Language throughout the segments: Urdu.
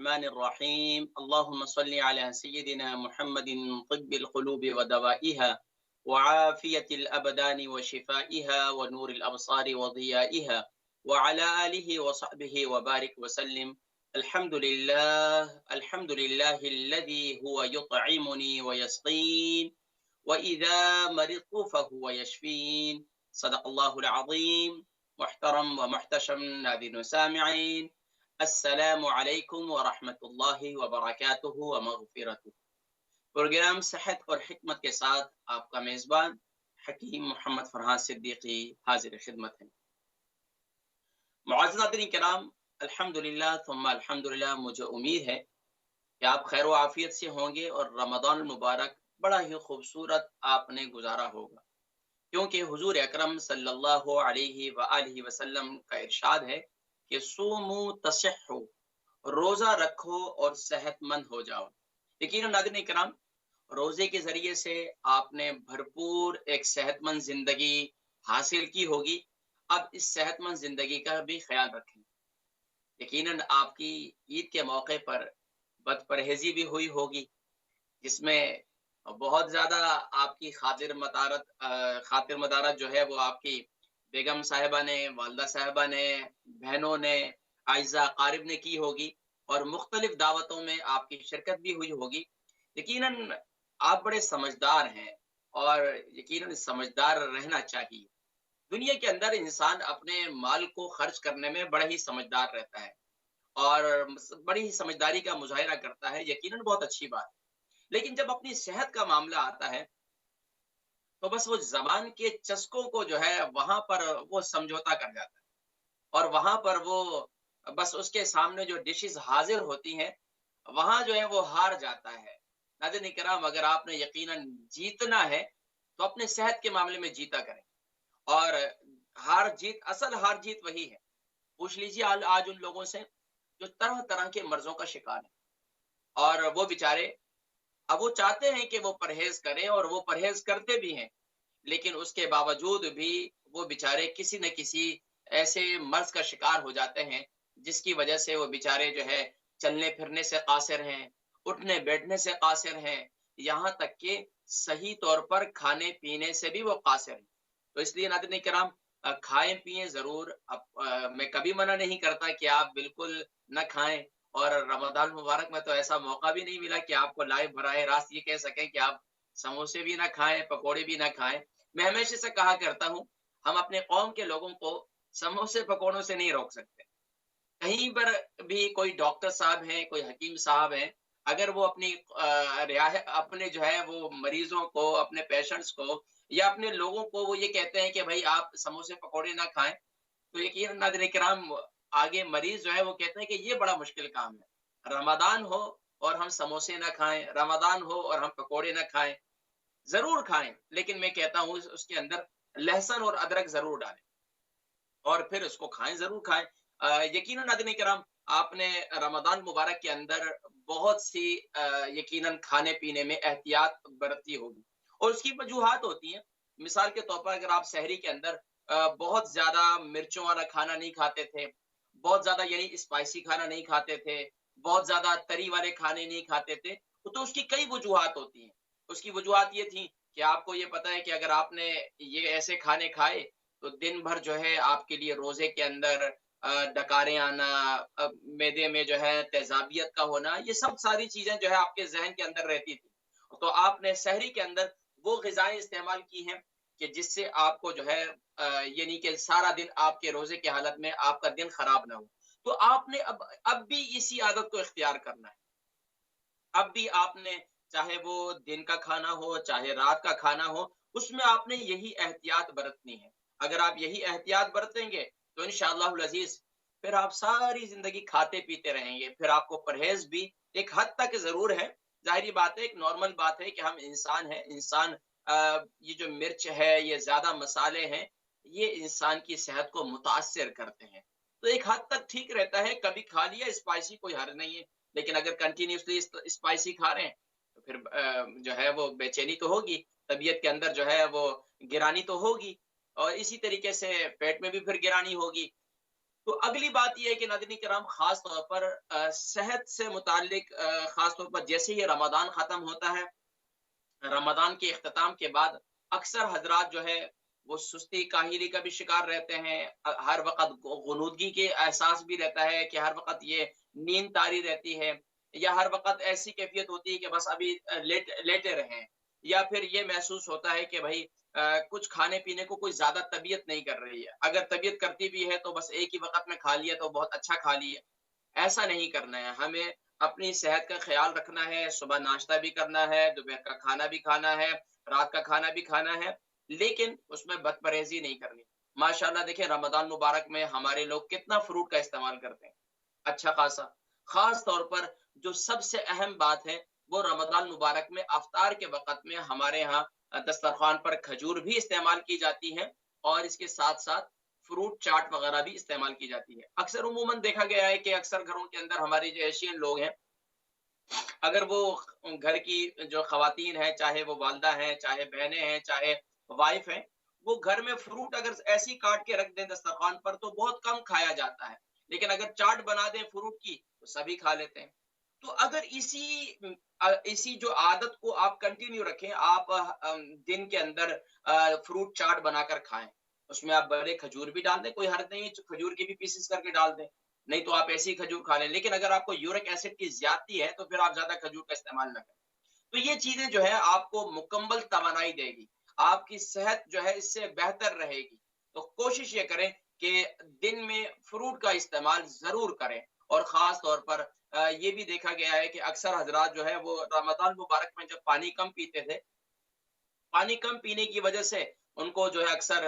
الرحمن الرحيم اللهم صل على سيدنا محمد طب القلوب ودوائها وعافية الأبدان وشفائها ونور الأبصار وضيائها وعلى آله وصحبه وبارك وسلم. الحمد لله الذي هو يطعمني ويسقين وإذا مرضت فهو يشفين. صدق الله العظيم. محترم ومحتشم ناظرین و سامعین، السلام علیکم ورحمۃ اللہ وبرکاتہ ومغفرتہ۔ پروگرام صحت اور حکمت کے ساتھ آپ کا میزبان حکیم محمد فرحان صدیقی حاضر خدمت ہے۔ معزز ناظرین کرام، الحمدللہ ثم الحمدللہ، مجھے امید ہے کہ آپ خیر و عافیت سے ہوں گے اور رمضان المبارک بڑا ہی خوبصورت آپ نے گزارا ہوگا، کیونکہ حضور اکرم صلی اللہ علیہ وآلہ وسلم کا ارشاد ہے کہ سومو تصحو، روزہ رکھو اور صحت مند ہو جاؤ۔ یقیناً ناظرین کرام، روزے کے ذریعے سے آپ نے بھرپور ایک صحت مند زندگی حاصل کی ہوگی۔ اب اس صحت مند زندگی کا بھی خیال رکھیں۔ یقیناً آپ کی عید کے موقع پر بد پرہیزی بھی ہوئی ہوگی، جس میں بہت زیادہ آپ کی خاطر مدارت جو ہے وہ آپ کی بیگم صاحبہ نے، والدہ صاحبہ نے، بہنوں نے، اعزاء قارب نے کی ہوگی، اور مختلف دعوتوں میں آپ کی شرکت بھی ہوئی ہوگی۔ یقیناً آپ بڑے سمجھدار ہیں، اور یقیناً سمجھدار رہنا چاہیے۔ دنیا کے اندر انسان اپنے مال کو خرچ کرنے میں بڑا ہی سمجھدار رہتا ہے اور بڑی ہی سمجھداری کا مظاہرہ کرتا ہے، یقیناً بہت اچھی بات ہے۔ لیکن جب اپنی صحت کا معاملہ آتا ہے تو بس وہ زبان کے چسکوں کو جو ہے وہاں پر وہ سمجھوتا کر جاتا ہے، اور وہاں پر وہ بس اس کے سامنے جو ڈشز حاضر ہوتی ہیں وہاں جو ہے وہ ہار جاتا ہے۔ ناظرین کرام، اگر آپ نے یقیناً جیتنا ہے تو اپنے صحت کے معاملے میں جیتا کریں، اور اصل ہار جیت وہی ہے۔ پوچھ لیجیے آج ان لوگوں سے جو طرح طرح کے مرضوں کا شکار ہیں، اور وہ بیچارے اب وہ چاہتے ہیں کہ وہ پرہیز کریں، اور وہ پرہیز کرتے بھی ہیں، لیکن اس کے باوجود بھی وہ بیچارے کسی نہ کسی ایسے مرض کا شکار ہو جاتے ہیں جس کی وجہ سے وہ بیچارے جو ہے چلنے پھرنے سے قاصر ہیں، اٹھنے بیٹھنے سے قاصر ہیں، یہاں تک کہ صحیح طور پر کھانے پینے سے بھی وہ قاصر ہیں۔ تو اس لیے ناظرین کرام، کھائیں پیئیں ضرور۔ میں کبھی منع نہیں کرتا کہ آپ بالکل نہ کھائیں، اور رمضان مبارک میں تو ایسا موقع بھی نہیں ملا کہ آپ کو لائیو براہ راست یہ کہہ سکیں کہ آپ سموسے بھی نہ کھائیں، پکوڑے بھی نہ کھائیں۔ میں ہمیشہ سے کہا کرتا ہوں، ہم اپنے قوم کے لوگوں کو سموسے پکوڑوں سے نہیں روک سکتے۔ کہیں پر بھی کوئی ڈاکٹر صاحب ہیں، کوئی حکیم صاحب ہیں، اگر وہ اپنے جو ہے وہ مریضوں کو، اپنے پیشنٹس کو یا اپنے لوگوں کو وہ یہ کہتے ہیں کہ بھائی آپ سموسے پکوڑے نہ کھائیں، تو یقیناً ناظرین کرام آگے مریض جو ہے وہ کہتے ہیں کہ یہ بڑا مشکل کام ہے، رمضان ہو اور ہم سموسے نہ کھائیں، رمضان ہو اور ہم پکوڑے نہ کھائیں۔ ضرور کھائیں، لیکن میں کہتا ہوں اس کے اندر لہسن اور ادرک ضرور ڈالیں، اور پھر اس کو کھائیں، ضرور کھائیں۔ یقیناً ناظرین کرام، آپ نے رمضان مبارک کے اندر بہت سی یقیناً کھانے پینے میں احتیاط برتی ہوگی، اور اس کی وجوہات ہوتی ہیں۔ مثال کے طور پر اگر آپ سحری کے اندر بہت زیادہ مرچوں والا کھانا نہیں کھاتے تھے، بہت زیادہ یعنی اسپائسی کھانا نہیں کھاتے تھے، بہت زیادہ تری والے کھانے نہیں کھاتے تھے، تو اس کی کئی وجوہات ہوتی ہیں۔ اس کی وجوہات یہ تھی کہ آپ کو یہ پتا ہے کہ اگر آپ نے یہ ایسے کھانے کھائے تو دن بھر جو ہے آپ کے لیے روزے کے اندر ڈکاریں آنا، معدے میں جو ہے تیزابیت کا ہونا، یہ سب ساری چیزیں جو ہے آپ کے ذہن کے اندر رہتی تھی، تو آپ نے سحری کے اندر وہ غذائیں استعمال کی ہیں کہ جس سے آپ کو جو ہے یعنی کہ سارا دن آپ کے روزے کی حالت میں آپ کا دن خراب نہ ہو۔ تو آپ نے اب بھی اسی عادت کو اختیار کرنا ہے۔ اب بھی آپ نے، چاہے وہ دن کا کھانا ہو چاہے رات کا کھانا ہو، اس میں آپ نے یہی احتیاط برتنی ہے۔ اگر آپ یہی احتیاط برتیں گے تو انشاءاللہ العزیز پھر آپ ساری زندگی کھاتے پیتے رہیں گے۔ پھر آپ کو پرہیز بھی ایک حد تک ضرور ہے، ظاہری بات ہے، ایک نارمل بات ہے کہ ہم انسان ہیں، یہ جو مرچ ہے، یہ زیادہ مسالے ہیں، یہ انسان کی صحت کو متاثر کرتے ہیں۔ تو ایک حد تک ٹھیک رہتا ہے، کبھی کھا لیا اسپائسی، کوئی حرج نہیں ہے، لیکن اگر کنٹینیوسلی اسپائسی کھا رہے ہیں تو پھر جو ہے وہ بے چینی تو ہوگی، طبیعت کے اندر جو ہے وہ گرانی تو ہوگی، اور اسی طریقے سے پیٹ میں بھی پھر گرانی ہوگی۔ تو اگلی بات یہ ہے کہ ناظرین کرام خاص طور پر صحت سے متعلق خاص طور پر جیسے یہ رمضان ختم ہوتا ہے، رمضان کے اختتام کے بعد اکثر حضرات جو ہے وہ سستی کاہلی کا بھی شکار رہتے ہیں، ہر وقت غنودگی کے احساس بھی رہتا ہے کہ ہر وقت یہ نیند طاری رہتی ہے، یا ہر وقت ایسی کیفیت ہوتی ہے کہ بس ابھی لیٹے رہیں، یا پھر یہ محسوس ہوتا ہے کہ بھائی کچھ کھانے پینے کو کوئی زیادہ طبیعت نہیں کر رہی ہے، اگر طبیعت کرتی بھی ہے تو بس ایک ہی وقت میں کھا لیا تو بہت اچھا کھا لیا۔ ایسا نہیں کرنا ہے ہمیں، اپنی صحت کا خیال رکھنا ہے، صبح ناشتہ بھی کرنا ہے، دوپہر کا کھانا بھی کھانا ہے، رات کا کھانا بھی کھانا ہے، لیکن اس میں بد پرہیزی نہیں کرنی۔ ماشاءاللہ دیکھیں رمضان مبارک میں ہمارے لوگ کتنا فروٹ کا استعمال کرتے ہیں، اچھا خاصا۔ خاص طور پر جو سب سے اہم بات ہے وہ رمضان مبارک میں افطار کے وقت میں ہمارے ہاں دسترخوان پر کھجور بھی استعمال کی جاتی ہے، اور اس کے ساتھ ساتھ فروٹ چاٹ وغیرہ بھی استعمال کی جاتی ہے۔ اکثر عموماً دیکھا گیا ہے کہ اکثر گھروں کے اندر ہمارے جو ایشین لوگ ہیں، اگر وہ گھر کی جو خواتین ہیں، چاہے وہ والدہ ہیں، چاہے بہنیں ہیں، چاہے وائف ہیں، وہ گھر میں فروٹ اگر ایسی کاٹ کے رکھ دیں دسترخوان پر تو بہت کم کھایا جاتا ہے، لیکن اگر چاٹ بنا دیں فروٹ کی تو سبھی کھا لیتے ہیں۔ تو اگر اسی جو عادت کو آپ کنٹینیو رکھیں، آپ دن کے اندر فروٹ چاٹ بنا کر کھائیں، اس میں آپ بڑے کھجور بھی ڈال دیں، کوئی حرج نہیں ہے، کھجور کے بھی پیسز کر کے ڈال دیں، نہیں تو آپ ایسے ہی کھجور کھا لیں، لیکن اگر آپ کو یورک ایسڈ کی زیادتی ہے تو پھر آپ زیادہ کھجور کا استعمال نہ کریں۔ تو یہ چیزیں جو ہے آپ کو مکمل توانائی دے گی، آپ کی صحت جو ہے اس سے بہتر رہے گی۔ تو کوشش یہ کریں کہ دن میں فروٹ کا استعمال ضرور کریں، اور خاص طور پر یہ بھی دیکھا گیا ہے کہ اکثر حضرات جو ہے وہ رمضان مبارک میں جب پانی کم پیتے تھے، پانی کم پینے کی وجہ سے ان کو جو ہے اکثر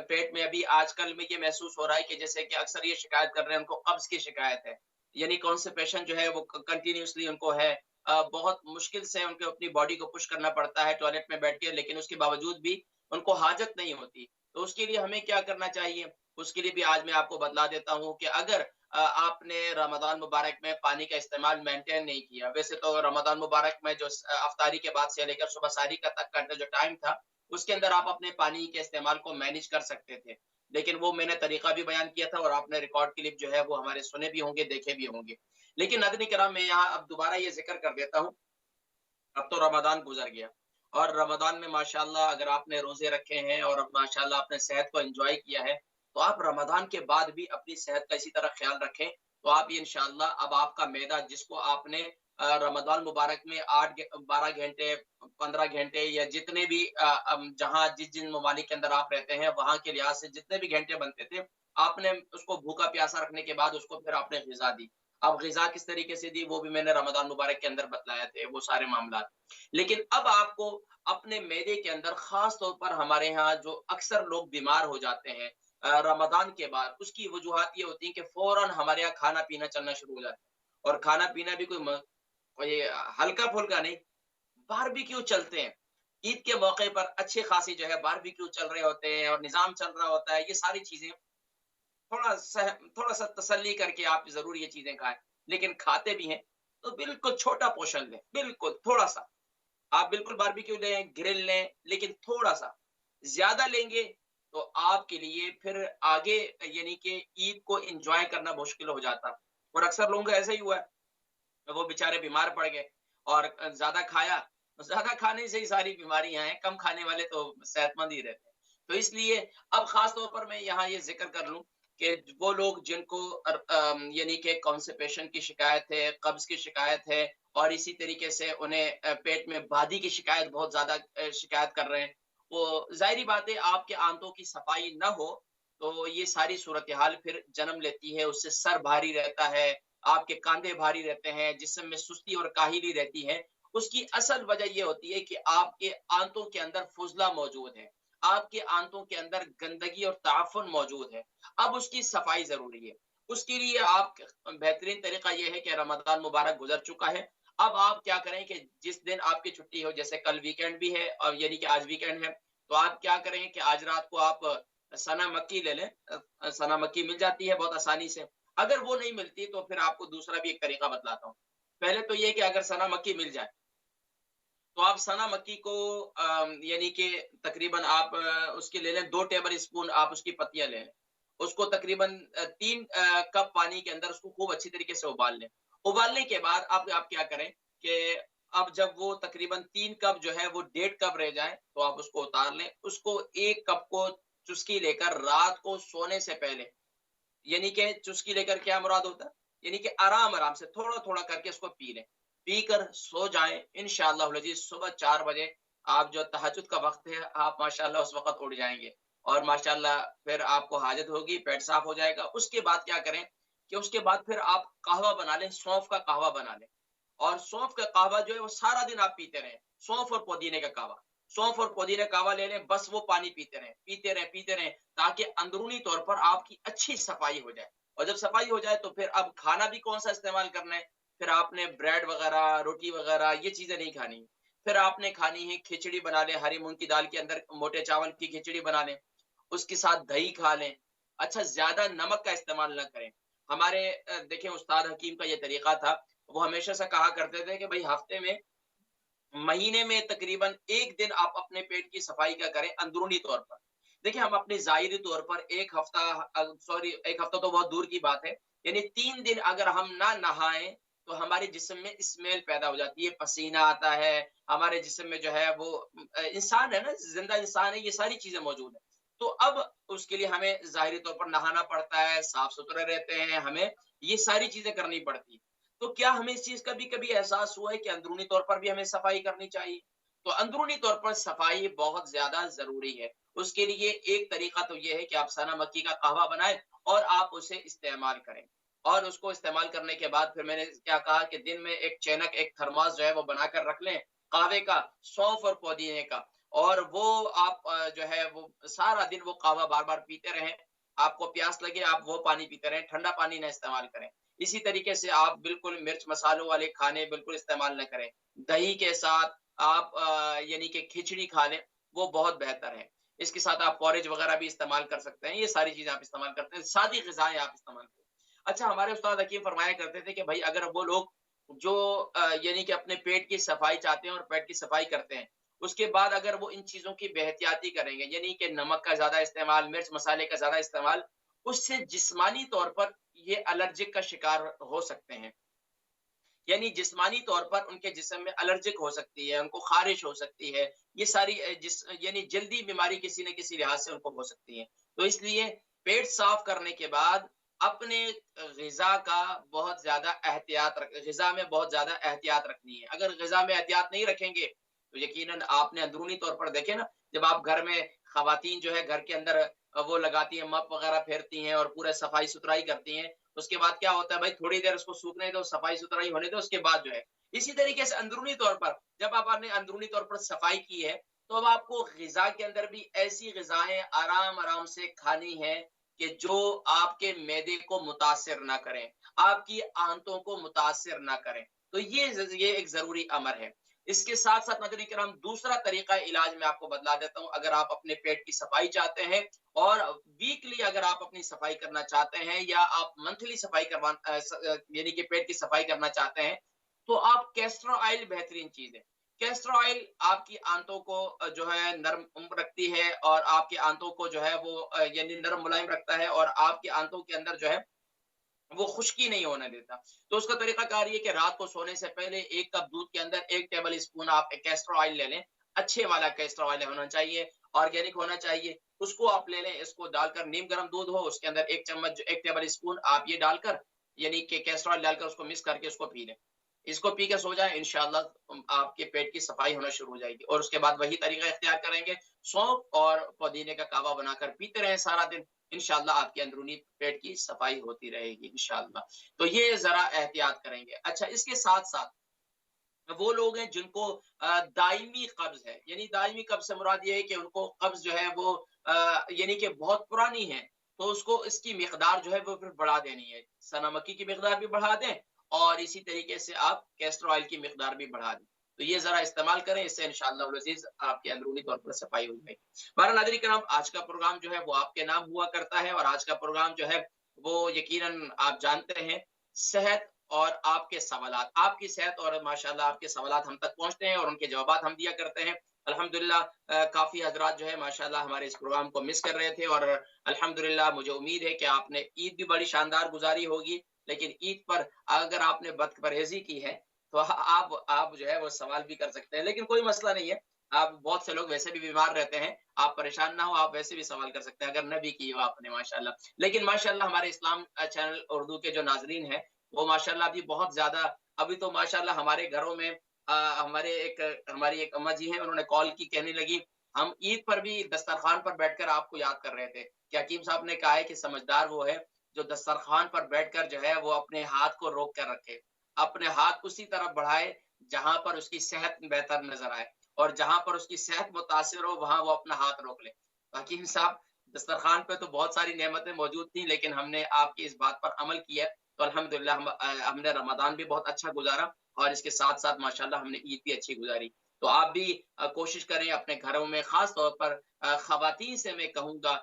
پیٹ میں ابھی آج کل میں یہ محسوس ہو رہا ہے کہ جیسے کہ اکثر یہ شکایت کر رہے ہیں ان کو قبض کی شکایت ہے، یعنی کانسٹیپیشن جو ہے وہ کنٹینیوسلی ان کو ہے، بہت مشکل سے ان کو اپنی باڈی کو پش کرنا پڑتا ہے ٹوائلٹ میں بیٹھ کے، لیکن اس کے باوجود بھی ان کو حاجت نہیں ہوتی۔ تو اس کے لیے ہمیں کیا کرنا چاہیے، اس کے لیے بھی آج میں آپ کو بتلا دیتا ہوں کہ اگر آپ نے رمضان مبارک میں پانی کا استعمال مینٹین نہیں کیا، ویسے تو رمضان مبارک میں جو افطاری کے بعد سے لے کر صبح ساری کا تک کا جو ٹائم تھا اس کے اندر آپ اپنے پانی کے استعمال کو مینج کر سکتے تھے، لیکن وہ میں نے طریقہ بھی بیان کیا تھا، اور آپ نے ریکارڈ کلپ جو ہے وہ ہمارے سنے بھی ہوں گے، دیکھے بھی ہوں گے۔ لیکن ناظرین کرام میں یہاں اب دوبارہ یہ ذکر کر دیتا ہوں، اب تو رمضان گزر گیا، اور رمضان میں ماشاءاللہ اگر آپ نے روزے رکھے ہیں اور ماشاءاللہ آپ نے صحت کو انجوائے کیا ہے، تو آپ رمضان کے بعد بھی اپنی صحت کا اسی طرح خیال رکھیں، تو آپ یہ انشاءاللہ اب آپ کا معدہ جس کو آپ نے رمضان مبارک میں 12 گھنٹے 15 گھنٹے یا جتنے بھی جہاں جن ممالک کے اندر آپ رہتے ہیں وہاں کے لحاظ سے جتنے بھی گھنٹے بنتے تھے، آپ نے اس کو بھوکا پیاسا رکھنے کے بعد اس کو پھر آپ نے غذا دی۔ اب غذا کس طریقے سے دی وہ بھی میں نے رمضان مبارک کے اندر بتلایا تھے، وہ سارے معاملات۔ لیکن اب آپ کو اپنے معدے کے اندر خاص طور پر ہمارے ہاں جو اکثر لوگ بیمار ہو جاتے ہیں رمضان کے بعد، اس کی وجوہات یہ ہوتی ہیں کہ فوراً ہمارے یہاں کھانا پینا چلنا شروع ہو جاتا ہے، اور کھانا پینا بھی کوئی ہلکا پھلکا نہیں، باربیکیو چلتے ہیں، عید کے موقع پر اچھے خاصی جو ہے باربیکیو چل رہے ہوتے ہیں اور نظام چل رہا ہوتا ہے، یہ ساری چیزیں تھوڑا سا تسلی کر کے آپ ضرور یہ چیزیں کھائیں، لیکن کھاتے بھی ہیں تو بالکل چھوٹا پورشن لیں، بالکل تھوڑا سا، آپ بالکل باربیکیو لیں، گرل لیں، لیکن تھوڑا سا، زیادہ لیں گے تو آپ کے لیے پھر آگے یعنی کہ عید کو انجوائے کرنا مشکل ہو جاتا، اور اکثر لوگوں کا ایسا ہی ہوا ہے، وہ بےچارے بیمار پڑ گئے اور زیادہ کھایا، زیادہ کھانے سے ہی ساری بیماریاں ہیں، کم کھانے والے تو صحت مند ہی رہتے ہیں۔ تو اس لیے اب خاص طور پر میں یہاں یہ ذکر کر لوں کہ وہ لوگ جن کو یعنی کہ کانسٹیپیشن کی شکایت ہے، قبض کی شکایت ہے، اور اسی طریقے سے انہیں پیٹ میں بادی کی شکایت بہت زیادہ شکایت کر رہے ہیں، وہ ظاہری بات ہے آپ کے آنتوں کی صفائی نہ ہو تو یہ ساری صورتحال پھر جنم لیتی ہے، اس سے سر بھاری رہتا ہے، آپ کے کاندھے بھاری رہتے ہیں، جسم میں سستی اور کاہلی رہتی ہے۔ اس کی اصل وجہ یہ ہوتی ہے کہ آپ کے آنتوں کے اندر فضلہ موجود ہے، آپ کے آنتوں کے اندر گندگی اور تعفن موجود ہے، اب اس کی صفائی ضروری ہے۔ اس کے لیے آپ بہترین طریقہ یہ ہے کہ رمضان مبارک گزر چکا ہے، اب آپ کیا کریں کہ جس دن آپ کی چھٹی ہو، جیسے کل ویکینڈ بھی ہے اور یعنی کہ آج ویکینڈ ہے، تو آپ کیا کریں کہ آج رات کو آپ سنا مکی لے لیں، سنا مکی مل جاتی ہے بہت آسانی سے، اگر وہ نہیں ملتی تو پھر آپ کو دوسرا بھی ایک طریقہ بتلاتا ہوں۔ پہلے تو یہ کہ اگر سنا مکی مل جائے تو آپ سنا مکی کو یعنی کہ تقریباً آپ اس کے لے لیں 2 ٹیبل اسپون، آپ اس کی پتیاں لے لیں، اس کو تقریباً 3 کپ پانی کے اندر اس کو خوب اچھی طریقے سے ابال لیں. ابالنے کے بعد آپ کیا کریں کہ اب جب وہ تقریباً 3 کپ جو ہے وہ 1.5 کپ رہ جائیں تو آپ اس کو اتار لیں. اس کو 1 کپ کو چسکی لے کر رات کو سونے سے پہلے، یعنی کہ چسکی لے کر کیا مراد ہوتا ہے، یعنی کہ آرام آرام سے تھوڑا تھوڑا کر کے اس کو پی لیں، پی کر سو جائیں. انشاءاللہ العزیز صبح 4 بجے آپ جو تہجد کا وقت ہے آپ ماشاءاللہ اس وقت اٹھ جائیں گے، اور ماشاءاللہ پھر آپ کو حاجت ہوگی، پیٹ صاف ہو جائے گا. اس کے بعد کیا کریں کہ اس کے بعد پھر آپ قہوہ بنا لیں، سونف کا قہوہ بنا لیں. اور سونف کا قہوہ جو ہے وہ سارا دن آپ پیتے رہیں، سونف اور پودینے کا قہوہ. سونف اور پودینے کا قہوہ لے لیں، بس وہ پانی پیتے رہیں پیتے رہیں پیتے رہیں، تاکہ اندرونی طور پر آپ کی اچھی صفائی ہو جائے. اور جب صفائی ہو جائے تو پھر اب کھانا بھی کون سا استعمال کرنا ہے، پھر آپ نے بریڈ وغیرہ، روٹی وغیرہ یہ چیزیں نہیں کھانی. پھر آپ نے کھانی ہے کھچڑی بنا لیں، ہری مونگ کی دال کے اندر موٹے چاول کی کھچڑی بنا لیں، اس کے ساتھ دہی کھا لیں. اچھا، زیادہ نمک کا استعمال نہ کریں. ہمارے دیکھیں استاد حکیم کا یہ طریقہ تھا، وہ ہمیشہ سے کہا کرتے تھے کہ بھائی ہفتے میں، مہینے میں تقریباً 1 دن آپ اپنے پیٹ کی صفائی کا کریں اندرونی طور پر. دیکھیں ہم اپنے ظاہری طور پر ایک ہفتہ تو بہت دور کی بات ہے، یعنی 3 دن اگر ہم نہ نہائیں تو ہمارے جسم میں اسمیل پیدا ہو جاتی ہے، پسینہ آتا ہے ہمارے جسم میں، جو ہے وہ انسان ہے نا، زندہ انسان ہے، یہ ساری چیزیں موجود ہیں. تو اب اس کے لیے ہمیں ظاہری طور پر نہانا پڑتا ہے، صاف ستھرے رہتے ہیں، ہمیں یہ ساری چیزیں کرنی پڑتی ہیں. تو کیا ہمیں اس چیز کا بھی کبھی احساس ہوا ہے کہ اندرونی طور پر بھی ہمیں صفائی کرنی چاہیے؟ تو اندرونی طور پر صفائی بہت زیادہ ضروری ہے. اس کے لیے ایک طریقہ تو یہ ہے کہ آپ سنا مکی کا قہوہ بنائیں اور آپ اسے استعمال کریں. اور اس کو استعمال کرنے کے بعد پھر میں نے کیا کہا کہ دن میں ایک چینک، ایک تھرماس جو ہے وہ بنا کر رکھ لیں قہوے کا، سونف اور پودینے کا، اور وہ آپ جو ہے وہ سارا دن وہ قہوہ بار بار پیتے رہیں. آپ کو پیاس لگے آپ وہ پانی پیتے رہیں، ٹھنڈا پانی نہ استعمال کریں. اسی طریقے سے آپ بالکل مرچ مسالوں والے کھانے بالکل استعمال نہ کریں. دہی کے ساتھ آپ یعنی کہ کھچڑی کھا لیں، وہ بہت بہتر ہے. اس کے ساتھ آپ پورج وغیرہ بھی استعمال کر سکتے ہیں. یہ ساری چیزیں آپ استعمال کرتے ہیں، سادی غذائیں آپ استعمال کریں. اچھا، ہمارے استاد حکیم فرمایا کرتے تھے کہ بھائی اگر وہ لوگ جو یعنی کہ اپنے پیٹ کی صفائی چاہتے ہیں اور پیٹ کی صفائی کرتے ہیں، اس کے بعد اگر وہ ان چیزوں کی بے احتیاطی کریں گے، یعنی کہ نمک کا زیادہ استعمال، مرچ مسالے کا زیادہ استعمال، اس سے جسمانی طور پر یہ الرجک کا شکار ہو سکتے ہیں. یعنی جسمانی طور پر ان کے جسم میں الرجک ہو سکتی ہے، ان کو خارش ہو سکتی ہے، یہ ساری یعنی جلدی بیماری کسی نہ کسی لحاظ سے ان کو ہو سکتی ہے. تو اس لیے پیٹ صاف کرنے کے بعد اپنے غذا کا بہت زیادہ غذا میں بہت زیادہ احتیاط رکھنی ہے. اگر غذا میں احتیاط نہیں رکھیں گے تو یقیناً آپ نے اندرونی طور پر دیکھے نا، جب آپ گھر میں خواتین جو ہے گھر کے اندر وہ لگاتی ہیں، مپ وغیرہ پھیرتی ہیں اور پورے صفائی ستھرائی کرتی ہیں، اس کے بعد کیا ہوتا ہے بھائی تھوڑی دیر اس کو سوکھنے دو، صفائی ستھرائی ہونے دو، اس کے بعد جو ہے اسی طریقے سے اندرونی طور پر جب آپ نے اندرونی طور پر صفائی کی ہے تو اب آپ کو غذا کے اندر بھی ایسی غذائیں آرام آرام سے کھانی ہے کہ جو آپ کے معدے کو متاثر نہ کریں، آپ کی آنتوں کو متاثر نہ کریں. تو یہ ایک ضروری امر ہے. اس کے ساتھ ساتھ ناظرین کرام دوسرا طریقہ علاج میں آپ کو بتلا دیتا ہوں. اگر آپ اپنے پیٹ کی صفائی چاہتے ہیں اور ویکلی اگر آپ اپنی صفائی کرنا چاہتے ہیں یا آپ منتھلی صفائی یعنی کہ پیٹ کی صفائی کرنا چاہتے ہیں، تو آپ کیسٹر آئل بہترین چیز ہے. کیسٹر آئل آپ کی آنتوں کو جو ہے نرم رکھتی ہے اور آپ کے آنتوں کو جو ہے وہ یعنی نرم ملائم رکھتا ہے اور آپ کے آنتوں کے اندر جو ہے وہ خشکی نہیں ہونے دیتا. تو اس کا طریقہ کار یہ کہ رات کو سونے سے پہلے 1 کپ دودھ کے اندر 1 ٹیبل اسپون آپ کیسٹر آئل لے لیں. اچھے والا کیسٹر آئل ہونا چاہیے، آرگینک ہونا چاہیے. اس کو آپ لے لیں، اس کو ڈال کر نیم گرم دودھ ہو اس کے اندر 1 ٹیبل اسپون آپ یہ ڈال کر یعنی کہ کیسٹر آئل ڈال کر اس کو مکس کر کے اس کو پی لیں. اس کو پی کے سو جائیں، انشاءاللہ آپ کے پیٹ کی صفائی ہونا شروع ہو جائے گی. اور اس کے بعد وہی طریقہ اختیار کریں گے، سونف اور پودینے کا قہوہ بنا کر پیتے رہیں سارا دن، انشاءاللہ آپ کے اندرونی پیٹ کی صفائی ہوتی رہے گی انشاءاللہ. تو یہ ذرا احتیاط کریں گے. اچھا، اس کے ساتھ ساتھ وہ لوگ ہیں جن کو دائمی قبض ہے، یعنی دائمی قبض سے مراد یہ ہے کہ ان کو قبض جو ہے وہ یعنی کہ بہت پرانی ہے، تو اس کو اس کی مقدار جو ہے وہ پھر بڑھا دینی ہے. سنا مکی کی مقدار بھی بڑھا دیں اور اسی طریقے سے آپ کیسٹر آئل کی مقدار بھی بڑھا دیں. تو یہ ذرا استعمال کریں، اس سے انشاءاللہ العزیز آپ کے اندرونی طور پر صفائی ہو جائے گی. بہرحال ناظرین کرام، آج کا پروگرام جو ہے وہ آپ کے نام ہوا کرتا ہے، اور آج کا پروگرام جو ہے وہ یقیناً آپ جانتے ہیں صحت اور آپ کے سوالات، آپ کی صحت اور ماشاءاللہ آپ کے سوالات ہم تک پہنچتے ہیں اور ان کے جوابات ہم دیا کرتے ہیں. الحمدللہ کافی حضرات جو ہے ماشاءاللہ ہمارے اس پروگرام کو مس کر رہے تھے، اور الحمدللہ مجھے امید ہے کہ آپ نے عید بھی بڑی شاندار گزاری ہوگی. لیکن عید پر اگر آپ نے بد پرہیزی کی ہے تو آپ جو ہے وہ سوال بھی کر سکتے ہیں، لیکن کوئی مسئلہ نہیں ہے. آپ بہت سے لوگ ویسے بھی بیمار رہتے ہیں، آپ پریشان نہ ہو، آپ ویسے بھی سوال کر سکتے ہیں اگر نہ بھی کی ہو آپ نے ماشاءاللہ. لیکن ماشاءاللہ ہمارے اسلام چینل اردو کے جو ناظرین ہیں وہ ماشاءاللہ ابھی بہت زیادہ، ابھی تو ماشاءاللہ ہمارے گھروں میں ہماری ایک اما جی ہیں، انہوں نے کال کی، کہنے لگی ہم عید پر بھی دسترخوان پر بیٹھ کر آپ کو یاد کر رہے تھے کہ حکیم صاحب نے کہا ہے کہ سمجھدار وہ ہے جو دسترخوان پر بیٹھ کر جو ہے وہ اپنے ہاتھ کو روک کر رکھے، اپنے ہاتھ اسی طرف بڑھائے جہاں پر اس کی صحت بہتر نظر آئے، اور جہاں پر اس کی صحت متاثر ہو وہاں وہ اپنا ہاتھ روک لے. حکیم صاحب دسترخوان پہ تو بہت ساری نعمتیں موجود تھیں، لیکن ہم نے آپ کی اس بات پر عمل کیا تو الحمدللہ ہم نے رمضان بھی بہت اچھا گزارا، اور اس کے ساتھ ساتھ ماشاءاللہ ہم نے عید بھی اچھی گزاری. تو آپ بھی کوشش کریں اپنے گھروں میں، خاص طور پر خواتین سے میں کہوں گا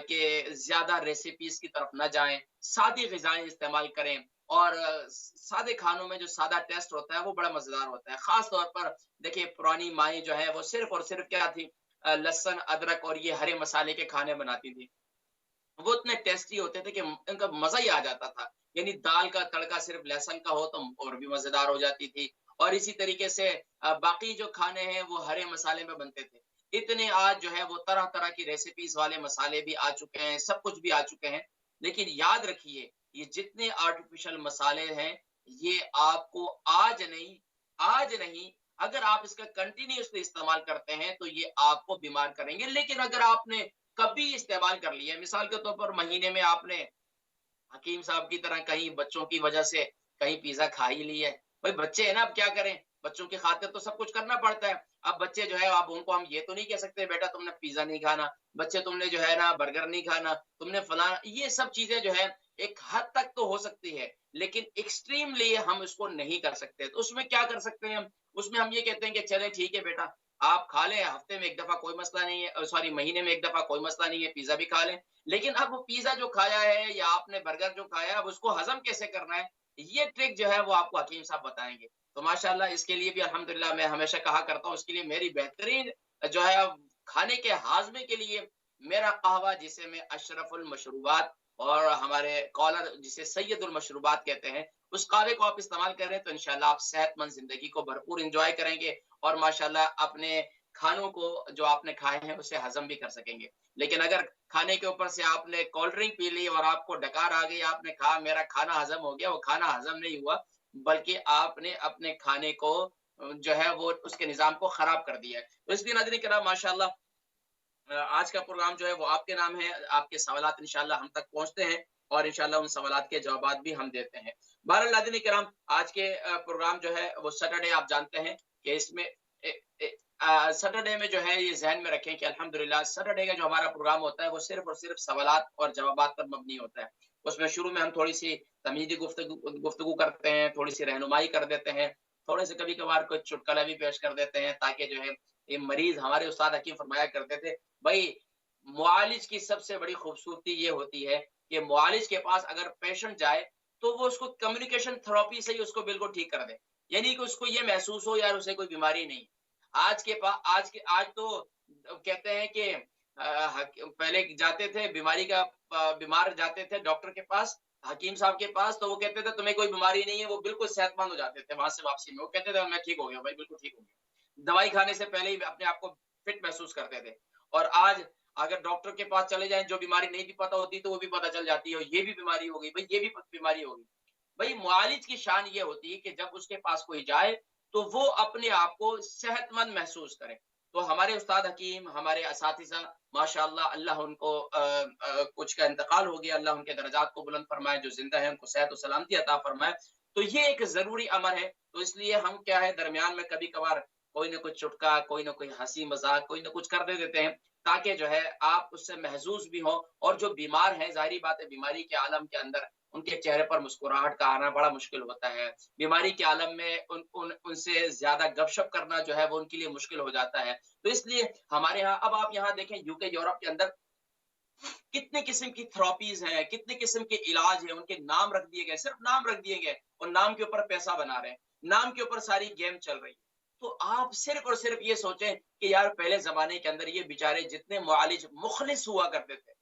کہ زیادہ ریسیپیز کی طرف نہ جائیں، سادی غذائیں استعمال کریں، اور سادے کھانوں میں جو سادہ ٹیسٹ ہوتا ہے وہ بڑا مزیدار ہوتا ہے. خاص طور پر دیکھیں پرانی مائیں جو ہے وہ صرف اور صرف کیا تھی، لہسن ادرک اور یہ ہرے مسالے کے کھانے بناتی تھی. وہ اتنے ٹیسٹی ہوتے تھے کہ ان کا مزہ ہی آ جاتا تھا. یعنی دال کا تڑکا صرف لہسن کا ہو تو اور بھی مزیدار ہو جاتی تھی. اور اسی طریقے سے باقی جو کھانے ہیں وہ ہرے مسالے میں بنتے تھے. اتنے آج جو ہے وہ طرح طرح کی ریسیپیز والے مسالے بھی آ چکے ہیں، سب کچھ بھی آ چکے ہیں. لیکن یاد رکھیے یہ جتنے آرٹیفیشل مسالے ہیں یہ آپ کو آج نہیں اگر آپ اس کا کنٹینیوسلی استعمال کرتے ہیں تو یہ آپ کو بیمار کریں گے. لیکن اگر آپ نے کبھی استعمال کر لیا، مثال کے طور پر مہینے میں آپ نے حکیم صاحب کی طرح کہیں بچوں کی وجہ سے کہیں پیزا کھا ہی لی ہے، بھائی بچے ہیں نا، اب کیا کریں، بچوں کی خاطر تو سب کچھ کرنا پڑتا ہے. اب بچے جو ہے اب ان کو ہم یہ تو نہیں کہہ سکتے بیٹا تم نے پیزا نہیں کھانا، بچے تم نے جو ہے نا برگر نہیں کھانا، تم نے فلاں، یہ سب چیزیں جو ہے ایک حد تک تو ہو سکتی ہے لیکن ایکسٹریملی ہم اس کو نہیں کر سکتے. تو اس میں کیا کر سکتے ہیں ہم، اس میں ہم یہ کہتے ہیں کہ چلے ٹھیک ہے بیٹا آپ کھا لیں، ہفتے میں ایک دفعہ کوئی مسئلہ نہیں ہے، سوری مہینے میں ایک دفعہ کوئی مسئلہ نہیں ہے، پیزا بھی کھا لیں. لیکن اب وہ پیزا جو کھایا ہے یا آپ نے برگر جو کھایا ہے اب اس کو ہضم کیسے کرنا ہے، یہ ٹرک جو ہے وہ آپ کو حکیم صاحب بتائیں گے. تو ماشاءاللہ اس کے لیے بھی الحمدللہ میں ہمیشہ کہا کرتا ہوں، اس کے لیے میری بہترین جو ہے کھانے کے ہاضمے کے لیے میرا قہوہ، جسے میں اشرف المشروبات، اور ہمارے کالر جسے سید المشروبات کہتے ہیں، اس قہوے کو آپ استعمال کریں تو انشاءاللہ آپ صحت مند زندگی کو بھرپور انجوائے کریں گے، اور ماشاءاللہ اپنے کھانوں کو جو آپ نے کھائے ہیں اسے ہضم بھی کر سکیں گے. لیکن اگر کھانے کے اوپر سے آپ نے کولڈ ڈرنک پی لی اور آپ کو ڈکار آ گئی، آپ نے کہا میرا کھانا ہضم ہو گیا، وہ کھانا ہضم نہیں ہوا بلکہ آپ نے اپنے کھانے کو جو ہے وہ اس کے نظام کو خراب کر دیا ہے. تو اس لیے ناظرین کرام ماشاءاللہ آج کا پروگرام جو ہے وہ آپ کے نام ہے، آپ کے سوالات انشاءاللہ ہم تک پہنچتے ہیں اور انشاءاللہ ان سوالات کے جوابات بھی ہم دیتے ہیں. بہرحال ناظرین کرام آج کے پروگرام جو ہے وہ سیٹرڈے، آپ جانتے ہیں کہ اس میں سیٹرڈے میں جو ہے یہ ذہن میں رکھیں کہ الحمدللہ سیٹرڈے کا جو ہمارا پروگرام ہوتا ہے وہ صرف اور صرف سوالات اور جوابات پر مبنی ہوتا ہے. اس میں شروع میں ہم تھوڑی سی تمہیدی گفتگو کرتے ہیں، تھوڑی سی رہنمائی کر دیتے ہیں، تھوڑے سے کبھی کبھار کوئی چٹکلا بھی پیش کر دیتے ہیں تاکہ جو ہے یہ مریض، ہمارے استاد حکیم فرمایا کرتے تھے بھائی معالج کی سب سے بڑی خوبصورتی یہ ہوتی ہے کہ معالج کے پاس اگر پیشنٹ جائے تو وہ اس کو کمیونیکیشن تھراپی سے ہی اس کو بالکل ٹھیک کر دے، یعنی کہ اس کو یہ محسوس ہو یار اسے کوئی بیماری نہیں. آج تو کہتے ہیں کہ پہلے جاتے تھے بیمار جاتے تھے ڈاکٹر کے پاس، حکیم صاحب کے پاس، تو وہ کہتے تھے تمہیں کوئی بیماری نہیں ہے، وہ بالکل صحت مند ہو جاتے تھے وہاں سے واپسی میں، وہ کہتے تھے میں ٹھیک ہو گیا بھائی، بالکل ٹھیک ہو گیا، دوائی کھانے سے پہلے ہی اپنے آپ کو فٹ محسوس کرتے تھے. اور آج اگر ڈاکٹر کے پاس چلے جائیں جو بیماری نہیں بھی پتا ہوتی تو وہ بھی پتا چل جاتی ہے، یہ بھی بیماری ہو گئی بھائی، یہ بھی بیماری ہوگی. بھائی معالج کی شان یہ ہوتی ہے کہ جب اس کے پاس کوئی جائے تو وہ اپنے آپ کو صحت مند محسوس کرے. تو ہمارے استاد حکیم، ہمارے اساتذہ ماشاءاللہ، اللہ ان کو کچھ کا انتقال ہو گیا، اللہ ان کے درجات کو بلند فرمائے، جو زندہ ہیں ان کو صحت و سلامتی عطا فرمائے. تو یہ ایک ضروری امر ہے. تو اس لیے ہم کیا ہے درمیان میں کبھی کبھار کوئی نہ کوئی چٹکا، کوئی نہ کوئی ہنسی مذاق، کوئی نہ کچھ کر دیتے ہیں تاکہ جو ہے آپ اس سے محظوظ بھی ہوں. اور جو بیمار ہیں ظاہری بات ہے بیماری کے عالم کے اندر ان کے چہرے پر مسکراہٹ کا آنا بڑا مشکل ہوتا ہے، بیماری کے عالم میں ان سے زیادہ گپ شپ کرنا جو ہے وہ ان کے لیے مشکل ہو جاتا ہے. تو اس لیے ہمارے ہاں اب آپ یہاں دیکھیں یو کے یورپ کے اندر کتنے قسم کی تھراپیز ہیں، کتنے قسم کے علاج ہیں، ان کے نام رکھ دیے گئے، صرف نام رکھ دیے گئے اور نام کے اوپر پیسہ بنا رہے ہیں، نام کے اوپر ساری گیم چل رہی ہے۔ تو آپ صرف اور صرف یہ سوچیں کہ یار پہلے زمانے کے اندر یہ بیچارے جتنے معالج مخلص ہوا کرتے تھے،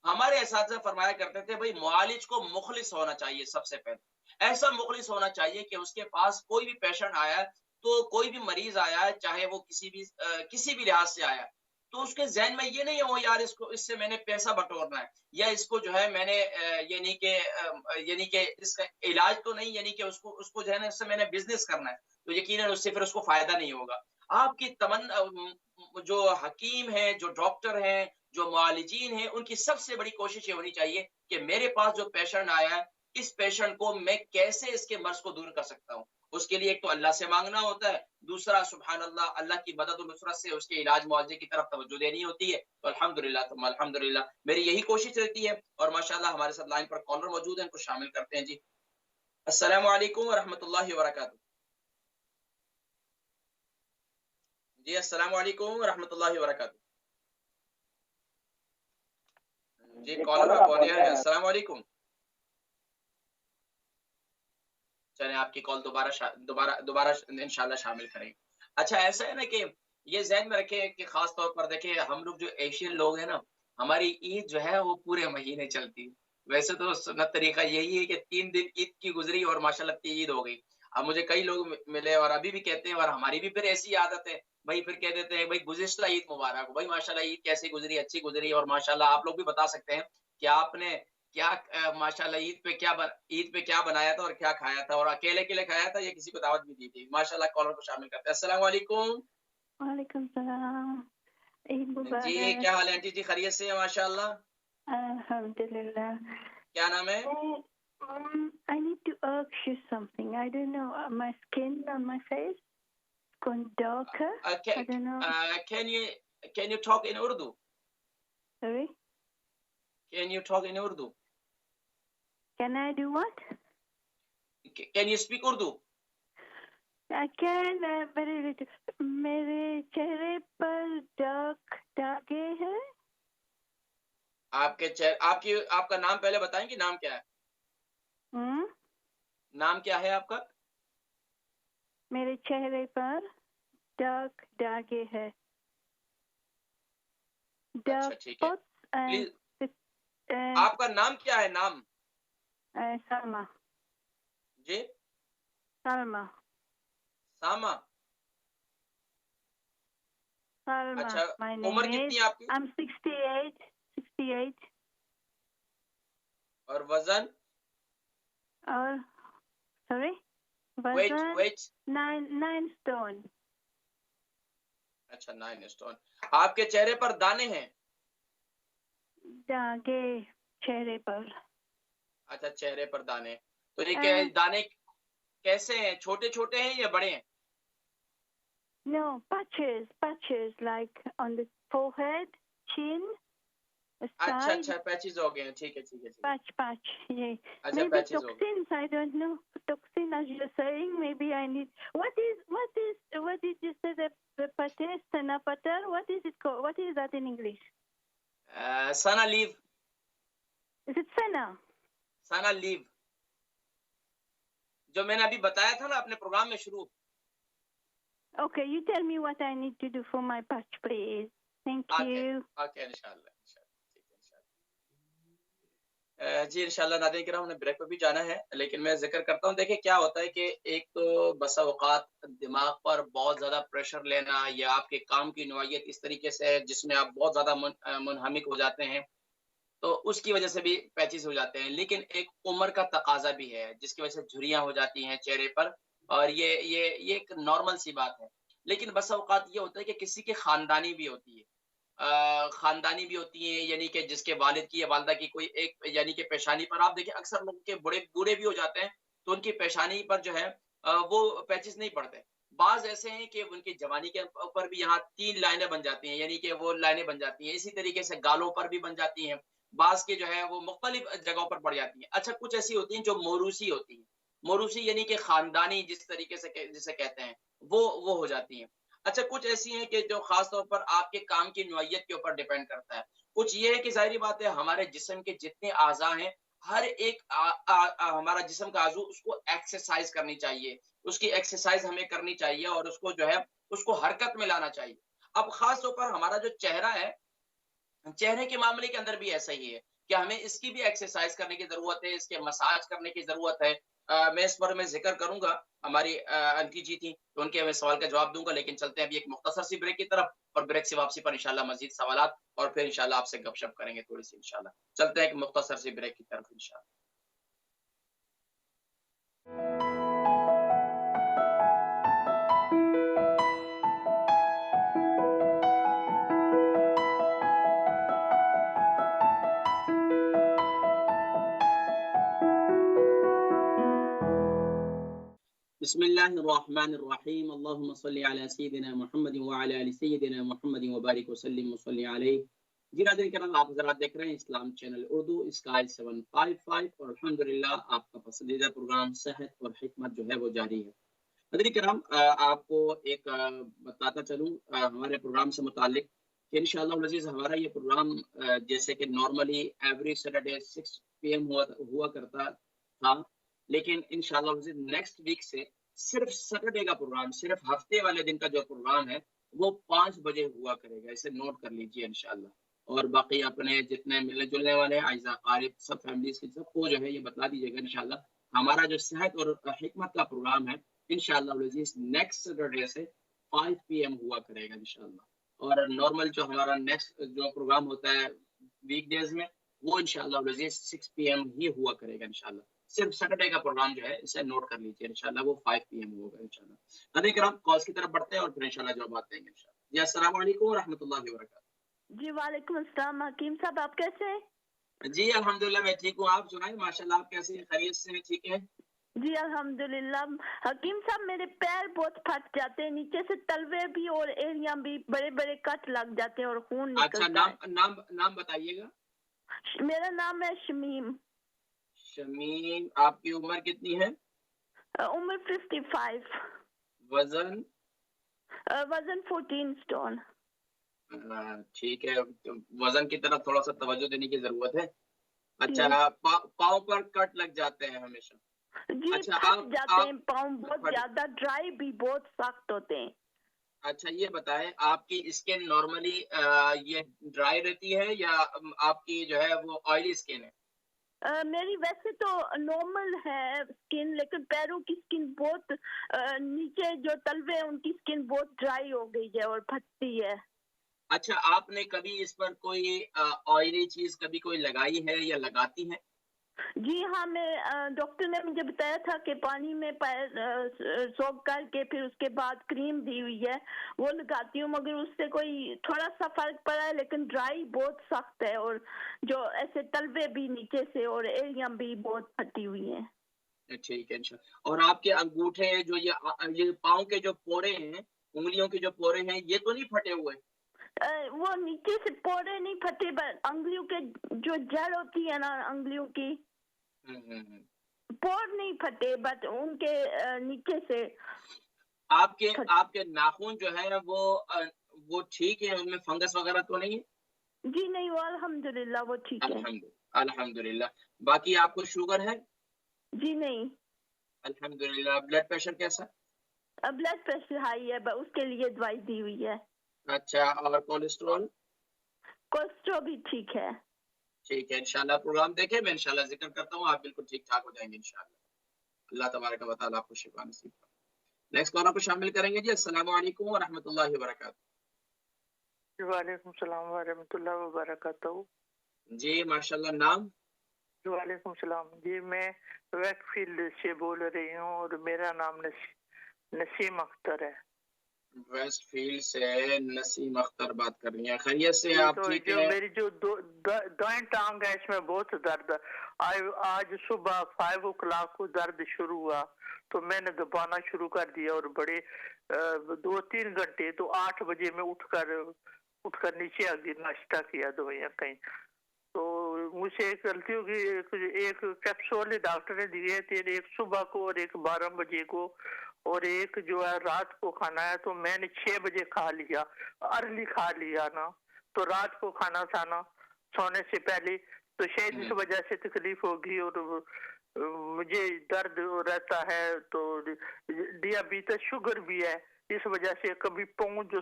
ہمارے اساتذہ فرمایا کرتے تھے بھائی معالج کو مخلص ہونا چاہیے، سب سے پہلے ایسا مخلص ہونا چاہیے کہ اس کے پاس کوئی بھی پیشنٹ آیا ہے، تو کوئی بھی مریض آیا ہے، چاہے وہ کسی بھی لحاظ سے آیا ہے، تو اس کے ذہن میں یہ نہیں ہو یار اس سے میں نے پیسہ بٹورنا ہے، یا اس کو جو ہے میں نے یعنی کہ اس کا علاج تو نہیں، یعنی کہ اس کو جو ہے نا اس سے میں نے بزنس کرنا ہے، تو یقیناً اس سے پھر اس کو فائدہ نہیں ہوگا۔ آپ کی جو حکیم ہیں، جو ڈاکٹر ہیں، جو معالجین ہیں، ان کی سب سے بڑی کوشش یہ ہونی چاہیے کہ میرے پاس جو پیشنٹ آیا ہے، اس پیشنٹ کو میں کیسے اس کے مرض کو دور کر سکتا ہوں۔ اس کے لیے ایک تو اللہ سے مانگنا ہوتا ہے، دوسرا سبحان اللہ کی مدد و نصرت سے اس کے علاج معالجے کی طرف توجہ دینی ہوتی ہے۔ تو الحمدللہ ثم الحمدللہ میری یہی کوشش رہتی ہے، اور ماشاءاللہ ہمارے ساتھ لائن پر کالر موجود ہیں، ان کو شامل کرتے ہیں۔ جی السلام علیکم ورحمۃ اللہ وبرکاتہ۔ جی السلام علیکم ورحمۃ اللہ وبرکاتہ۔ جی کالر آپ آن ایئر ہیں، السلام علیکم۔ چلیں آپ کی کال دوبارہ انشاءاللہ شامل کریں گے۔ اچھا ایسا ہے نا کہ یہ ذہن میں رکھیں کہ خاص طور پر دیکھیں ہم لوگ جو ایشین لوگ ہیں نا، ہماری عید جو ہے وہ پورے مہینے چلتی ہے۔ ویسے تو سنت طریقہ یہی ہے کہ 3 دن عید کی گزری اور ماشاءاللہ عید ہو گئی۔ اب مجھے کئی لوگ ملے اور ابھی بھی کہتے ہیں، اور ہماری بھی پھر ایسی عادت ہے بھائی، پھر کہہ دیتے ہیں بھائی گزشتہ عید مبارک ہو، بھائی ماشاءاللہ عید کیسی گزری، اچھی گزری، اور ماشاءاللہ آپ لوگ بھی بتا سکتے ہیں کہ آپ نے کیا ماشاءاللہ عید پہ کیا بنایا تھا اور کیا کھایا تھا، اور اکیلے کھایا تھا یا کسی کو دعوت بھی دی تھی۔ ماشاءاللہ کالر کو شامل کرتے ہیں۔ السلام علیکم۔ وعلیکم السلام، عید جی مبارک۔ کیا حال ہے آنٹی جی، خیریت سے ہیں؟ ماشاءاللہ الحمدللہ۔ کیا نام ہے؟ I need to ask you something. I don't know. My skin on my face is going darker. I don't know. Can you talk in Urdu? Sorry? Can you talk in Urdu? Can I do what? Can you speak Urdu? I can, very little. میرے چہرے پر داغے ہیں۔ آپ کا نام پہلے بتائیں گے، نام کیا ہے؟ نام کیا ہے آپ کا؟ میرے چہرے پر داغے ہے۔ اچھا ٹھیک ہے، آپ کا نام کیا ہے؟ نام سلمہ۔ جی سلمہ۔ ساما۔ سلمہ، اچھا my عمر name کتنی is. ہے آپ کی؟ I'm 68. اور وزن؟ اور sorry؟ وزن ویٹ 9 stone۔ اچھا 9 اسٹون۔ آپ کے چہرے پر دانے ہیں؟ داغے چہرے پر۔ اچھا چہرے پر دانے، تو یہ دانے کیسے ہیں؟ چھوٹے چھوٹے ہیں یا بڑے ہیں؟ No, patches like on the forehead, chin, اچھا پیچز ہو گئے ہیں، ٹھیک ہے patch. Yeah. اچھا Maybe پیچز ہو گئے۔ toxins. I don't know. Toxin, as you're saying, maybe I need. What did you say? The pater, Sana pater. What is it called? What is that in English? سنا لیو۔ Is it Sana? سنا لیو جو میں نے ابھی بتایا تھا نا اپنے پروگرام میں شروع۔ Okay, you tell me what I need to do for my patch, please. Thank you. Okay, انشاءاللہ جی انشاءاللہ ناظرین کرام، ہم نے بریک پہ بھی جانا ہے، لیکن میں ذکر کرتا ہوں، دیکھیں کیا ہوتا ہے کہ ایک تو بسا اوقات دماغ پر بہت زیادہ پریشر لینا، یا آپ کے کام کی نوعیت اس طریقے سے ہے جس میں آپ بہت زیادہ منہمک ہو جاتے ہیں، تو اس کی وجہ سے بھی پیچز ہو جاتے ہیں۔ لیکن ایک عمر کا تقاضا بھی ہے جس کی وجہ سے جھریاں ہو جاتی ہیں چہرے پر، اور یہ ایک نارمل سی بات ہے۔ لیکن بسا اوقات یہ ہوتا ہے کہ کسی کی خاندانی بھی ہوتی ہے، یعنی کہ جس کے والد کی یا والدہ کی کوئی ایک یعنی کہ پیشانی پر، آپ دیکھیں اکثر لوگوں کے بوڑھے بھی ہو جاتے ہیں تو ان کی پیشانی پر جو ہے وہ پیچز نہیں پڑتے۔ بعض ایسے ہیں کہ ان کی جوانی کے اوپر بھی یہاں 3 لائنیں بن جاتی ہیں، یعنی کہ وہ لائنیں بن جاتی ہیں، اسی طریقے سے گالوں پر بھی بن جاتی ہیں، بعض کے جو ہے وہ مختلف جگہوں پر پڑ جاتی ہیں۔ اچھا کچھ ایسی ہوتی ہیں جو موروثی ہوتی ہیں، موروثی یعنی کہ خاندانی جس طریقے سے جسے کہتے ہیں وہ ہو جاتی ہیں۔ اچھا کچھ ایسی ہیں کہ جو خاص طور پر آپ کے کام کی نوعیت کے اوپر ڈیپینڈ کرتا ہے. کچھ یہ ہے کہ ظاہری بات ہے ہمارے جسم کے جتنے اعضاء ہیں ہر ایک ہمارا جسم کا عضو اس کو ایکسرسائز کرنی چاہیے. اس کی ایکسرسائز ہمیں کرنی چاہیے اور اس کو جو ہے اس کو حرکت میں لانا چاہیے. اب خاص طور پر ہمارا جو چہرہ ہے چہرے کے معاملے کے اندر بھی ایسا ہی ہے کہ ہمیں اس کی بھی ایکسرسائز کرنے کی ضرورت ہے, اس کے مساج کرنے کی ضرورت ہے. میں اس پر میں ذکر کروں گا, ہماری انٹی جی تھی تو ان کے میں سوال کا جواب دوں گا, لیکن چلتے ہیں ابھی ایک مختصر سی بریک کی طرف, اور بریک سے واپسی پر انشاءاللہ مزید سوالات اور پھر انشاءاللہ آپ سے گپ شپ کریں گے تھوڑی سی انشاءاللہ. چلتے ہیں ایک مختصر سی بریک کی طرف انشاءاللہ. بسم اللہ الرحمن الرحیم. اللہم صلی علی سیدنا محمد وعلی آل سیدنا محمد وبارک وسلم وصلی علیہ. جی ناظرین کرام, آپ حضرات دیکھ رہے ہیں اسلام چینل اردو اسکائی 755 اور الحمدللہ آپ کا پسندیدہ پروگرام صحت اور حکمت جو ہے وہ جاری ہے. ناظرین کرام, آپ کو ایک بتاتا چلوں ہمارے پروگرام سے متعلق کہ انشاءاللہ العزیز ہمارا یہ پروگرام جیسے کہ نارملی ایوری سیٹرڈے 6 PM ہوا کرتا تھا, لیکن انشاءاللہ نیکسٹ ویک سے صرف سیٹرڈے کا پروگرام, صرف ہفتے والے دن کا جو پروگرام ہے وہ 5 بجے ہوا کرے گا. اسے نوٹ کر لیجئے انشاءاللہ. اور باقی اپنے جتنے ملنے جلنے والے اعزاء قارب سب فیملیز کے سب کو جو ہے یہ بتا دیجیے گا انشاءاللہ. ہمارا جو صحت اور حکمت کا پروگرام ہے انشاءاللہ العزیز نیکسٹ سیٹرڈے سے 5 PM ہوا کرے گا انشاءاللہ. اور نارمل جو ہمارا نیکسٹ جو پروگرام ہوتا ہے ویک ڈیز میں وہ انشاءاللہ العزیز 6 PM ہی ہوا کرے گا انشاءاللہ. صرف سیٹرڈے کا پروگرام جو ہے اسے نوٹ کر لیجیے انشاءاللہ, وہ 5 PM ہوگا انشاءاللہ. ناظرین کرام کالز کی طرف بڑھتے ہیں اور پھر انشاءاللہ جوابات دیں گے انشاءاللہ. جی السلام علیکم ورحمۃ اللہ وبرکاتہ. جی وعلیکم السلام حکیم صاحب, آپ کیسے ہیں؟ جی الحمدللہ میں ٹھیک ہوں, آپ سنائیں ماشاءاللہ آپ کیسے ہیں, خیریت سے ہیں, ٹھیک ہیں؟ جی الحمدللہ. حکیم صاحب میرے پیر بہت پھٹ جاتے ہیں, نیچے سے تلوے بھی اور ایڑیاں بھی بڑے بڑے کٹ لگ جاتے ہیں اور خون اچھا نکلتا نام بتائیے گا. ہے. میرا نام ہے شمیم. شمیم, آپ کی عمر کتنی ہے؟ عمر 55. وزن؟ وزن 14 اسٹون. ٹھیک ہے, وزن کی طرف تھوڑا سا توجہ دینے کی ضرورت ہے. اچھا پاؤں پر کٹ لگ جاتے ہیں ہمیشہ؟ جی اچھا پھٹ جاتے ہیں پاؤں, بہت زیادہ ڈرائی بھی بہت سخت ہوتے ہیں. اچھا یہ بتائیں آپ کی اسکن نارملی یہ ڈرائی رہتی ہے یا آپ کی جو ہے وہ آئلی اسکن ہے؟ میری ویسے تو نارمل ہے اسکن, لیکن پیروں کی اسکن بہت نیچے جو تلوے ہیں ان کی اسکن بہت ڈرائی ہو گئی ہے اور پھٹتی ہے. اچھا آپ نے کبھی اس پر کوئی آئلی چیز کبھی کوئی لگائی ہے یا لگاتی ہیں؟ جی ہاں, میں ڈاکٹر نے مجھے بتایا تھا کہ پانی میں سوک کر کے پھر اس کے بعد کریم دی ہوئی ہے وہ لگاتی ہوں, مگر اس سے کوئی تھوڑا سا فرق پڑا ہے, لیکن ڈرائی بہت سخت ہے اور جو ایسے تلوے بھی نیچے سے اور ایڑیاں بھی بہت پھٹی ہوئی ہیں. ٹھیک ہے انشاءاللہ. اور آپ کے انگوٹھے جو یہ پاؤں کے جو پورے ہیں, انگلیوں کے جو پورے ہیں, یہ تو نہیں پھٹے ہوئے؟ وہ نیچے سے پورے نہیں پھٹے, بس انگلیوں کے جو جڑ ہوتی ہے نا انگلیوں کی پور نہیں پھٹے, بٹ ان کے نیچے سے. آپ کے ناخن جو ہے وہ ٹھیک ہے, ان میں فنگس وغیرہ تو نہیں ہے؟ جی نہیں, وہ الحمدللہ وہ ٹھیک ہے. الحمدللہ. باقی آپ کو شوگر ہے؟ جی نہیں. الحمدللہ. بلڈ پریشر کیسا؟ بلڈ پریشر ہائی ہے, اس کے لیے دوائی دی ہوئی ہے. اچھا, اور کولیسٹرول؟ کولیسٹرول بھی ٹھیک ہے. ٹھیک ہے انشاءاللہ. پروگرام دیکھیں, میں انشاءاللہ ذکر کرتا ہوں, آپ بالکل ٹھیک ٹھاک ہو جائیں گے انشاءاللہ. اللہ تبارک و تعالیٰ آپ کو شفا نصیب کرے. نیکسٹ کالر کو شامل کریں گے. جی السلام علیکم ورحمۃ اللہ وبرکاتہ. وعلیکم السلام ورحمۃ اللہ وبرکاتہ. جی ماشاءاللہ. نام؟ وعلیکم السلام. جی میں ویسٹ فیلڈ سے بول رہی ہوں اور میرا نام نسیم اختر ہے. ویسٹ فیلڈ سے نسیم اختر بات کر رہی ہیں, خیریت سے آپ ٹھیک جو ہیں؟ میری جو دائیں ٹانگ ہے اس میں بہت درد. آج صبح 5 o'clock کو درد شروع ہوا تو میں نے دبانا شروع کر دیا اور بڑے 2-3 گھنٹے, تو 8 بجے میں اٹھ کر نیچے آ گئی, ناشتہ کیا دوائیاں کہیں. تو مجھے ایک غلطی ہوگی, ایک کیپسول ڈاکٹر نے دیے تھے, ایک صبح کو اور ایک 12 بجے کو, اور ایک جو ہے رات کو کھانا ہے تو میں نے 6 بجے کھا لیا، ارلی کھا لیا نا، تو رات کو کھانا تھا نا سونے سے پہلے، تو شاید اس وجہ سے تکلیف ہوگی، اور مجھے درد رہتا ہے، تو ڈیابیٹس شوگر بھی ہے، اس وجہ سے کبھی پاؤں جو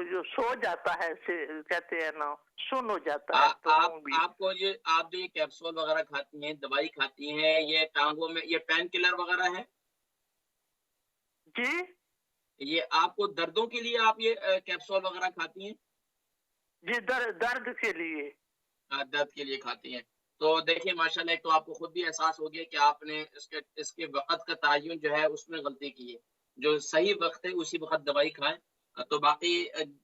جو سو جاتا ہے کہتے ہیں نا، سن ہو جاتا ہے پاؤں بھی۔ آپ کو آپ جو یہ کیپسول وغیرہ کھاتی ہیں، دوائی کھاتی ہیں، یہ ٹانگوں میں یہ پین کلر وغیرہ ہے؟ جی یہ آپ کو دردوں کے لیے آپ یہ کیپسول وغیرہ کھاتی ہیں؟ جی درد کے لیے درد کے لیے کھاتی ہیں تو دیکھیں ماشاءاللہ، ایک تو آپ کو خود بھی احساس ہو گیا کہ آپ نے اس کے وقت کا تعین جو ہے اس میں غلطی کی ہے، جو صحیح وقت ہے اسی وقت دوائی کھائیں۔ تو باقی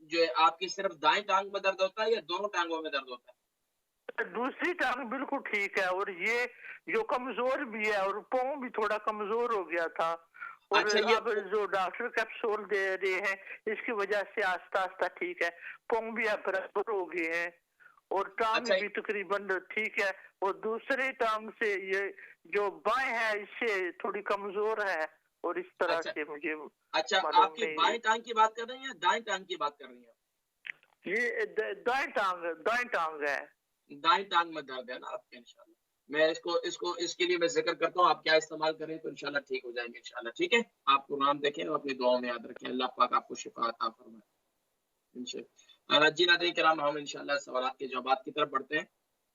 جو آپ کی صرف دائیں ٹانگ میں درد ہوتا ہے یا دونوں ٹانگوں میں درد ہوتا ہے؟ دوسری ٹانگ بالکل ٹھیک ہے، اور یہ جو کمزور بھی ہے، اور پاؤں بھی تھوڑا کمزور ہو گیا تھا، اور اچھا اب جو ڈاکٹر کیپسول دے رہے ہیں اس کی وجہ سے آہستہ آہستہ ٹھیک ہے، پاؤں بھی اب برابر ہو گئے ہیں، اور ٹانگ اچھا بھی تقریباً ٹھیک ہے، اور دوسرے ٹانگ سے یہ جو بائیں ہے اس سے تھوڑی کمزور ہے، اور اس طرح اچھا سے مجھے اچھا آپ معلوم کی نہیں بائیں ٹانگ کی بات کر رہے ہیں یا دائیں ٹانگ کی بات کر رہی ہیں؟ یہ دائیں ٹانگ ہے۔ دائیں ٹانگ میں درد ہے نا آپ کے؟ انشاءاللہ میں اس کے لیے میں ذکر کرتا ہوں، آپ کیا استعمال کریں تو انشاءاللہ ٹھیک ہو جائیں گے انشاءاللہ، ٹھیک ہے؟ آپ قرآن دیکھیں اور اپنی دعاؤں میں یاد رکھیں، اللہ پاک آپ کو شفا عطا فرمائے انشاءاللہ۔ جی ناظرین کرام، ہم انشاءاللہ سوالات کے جوابات کی طرف بڑھتے ہیں۔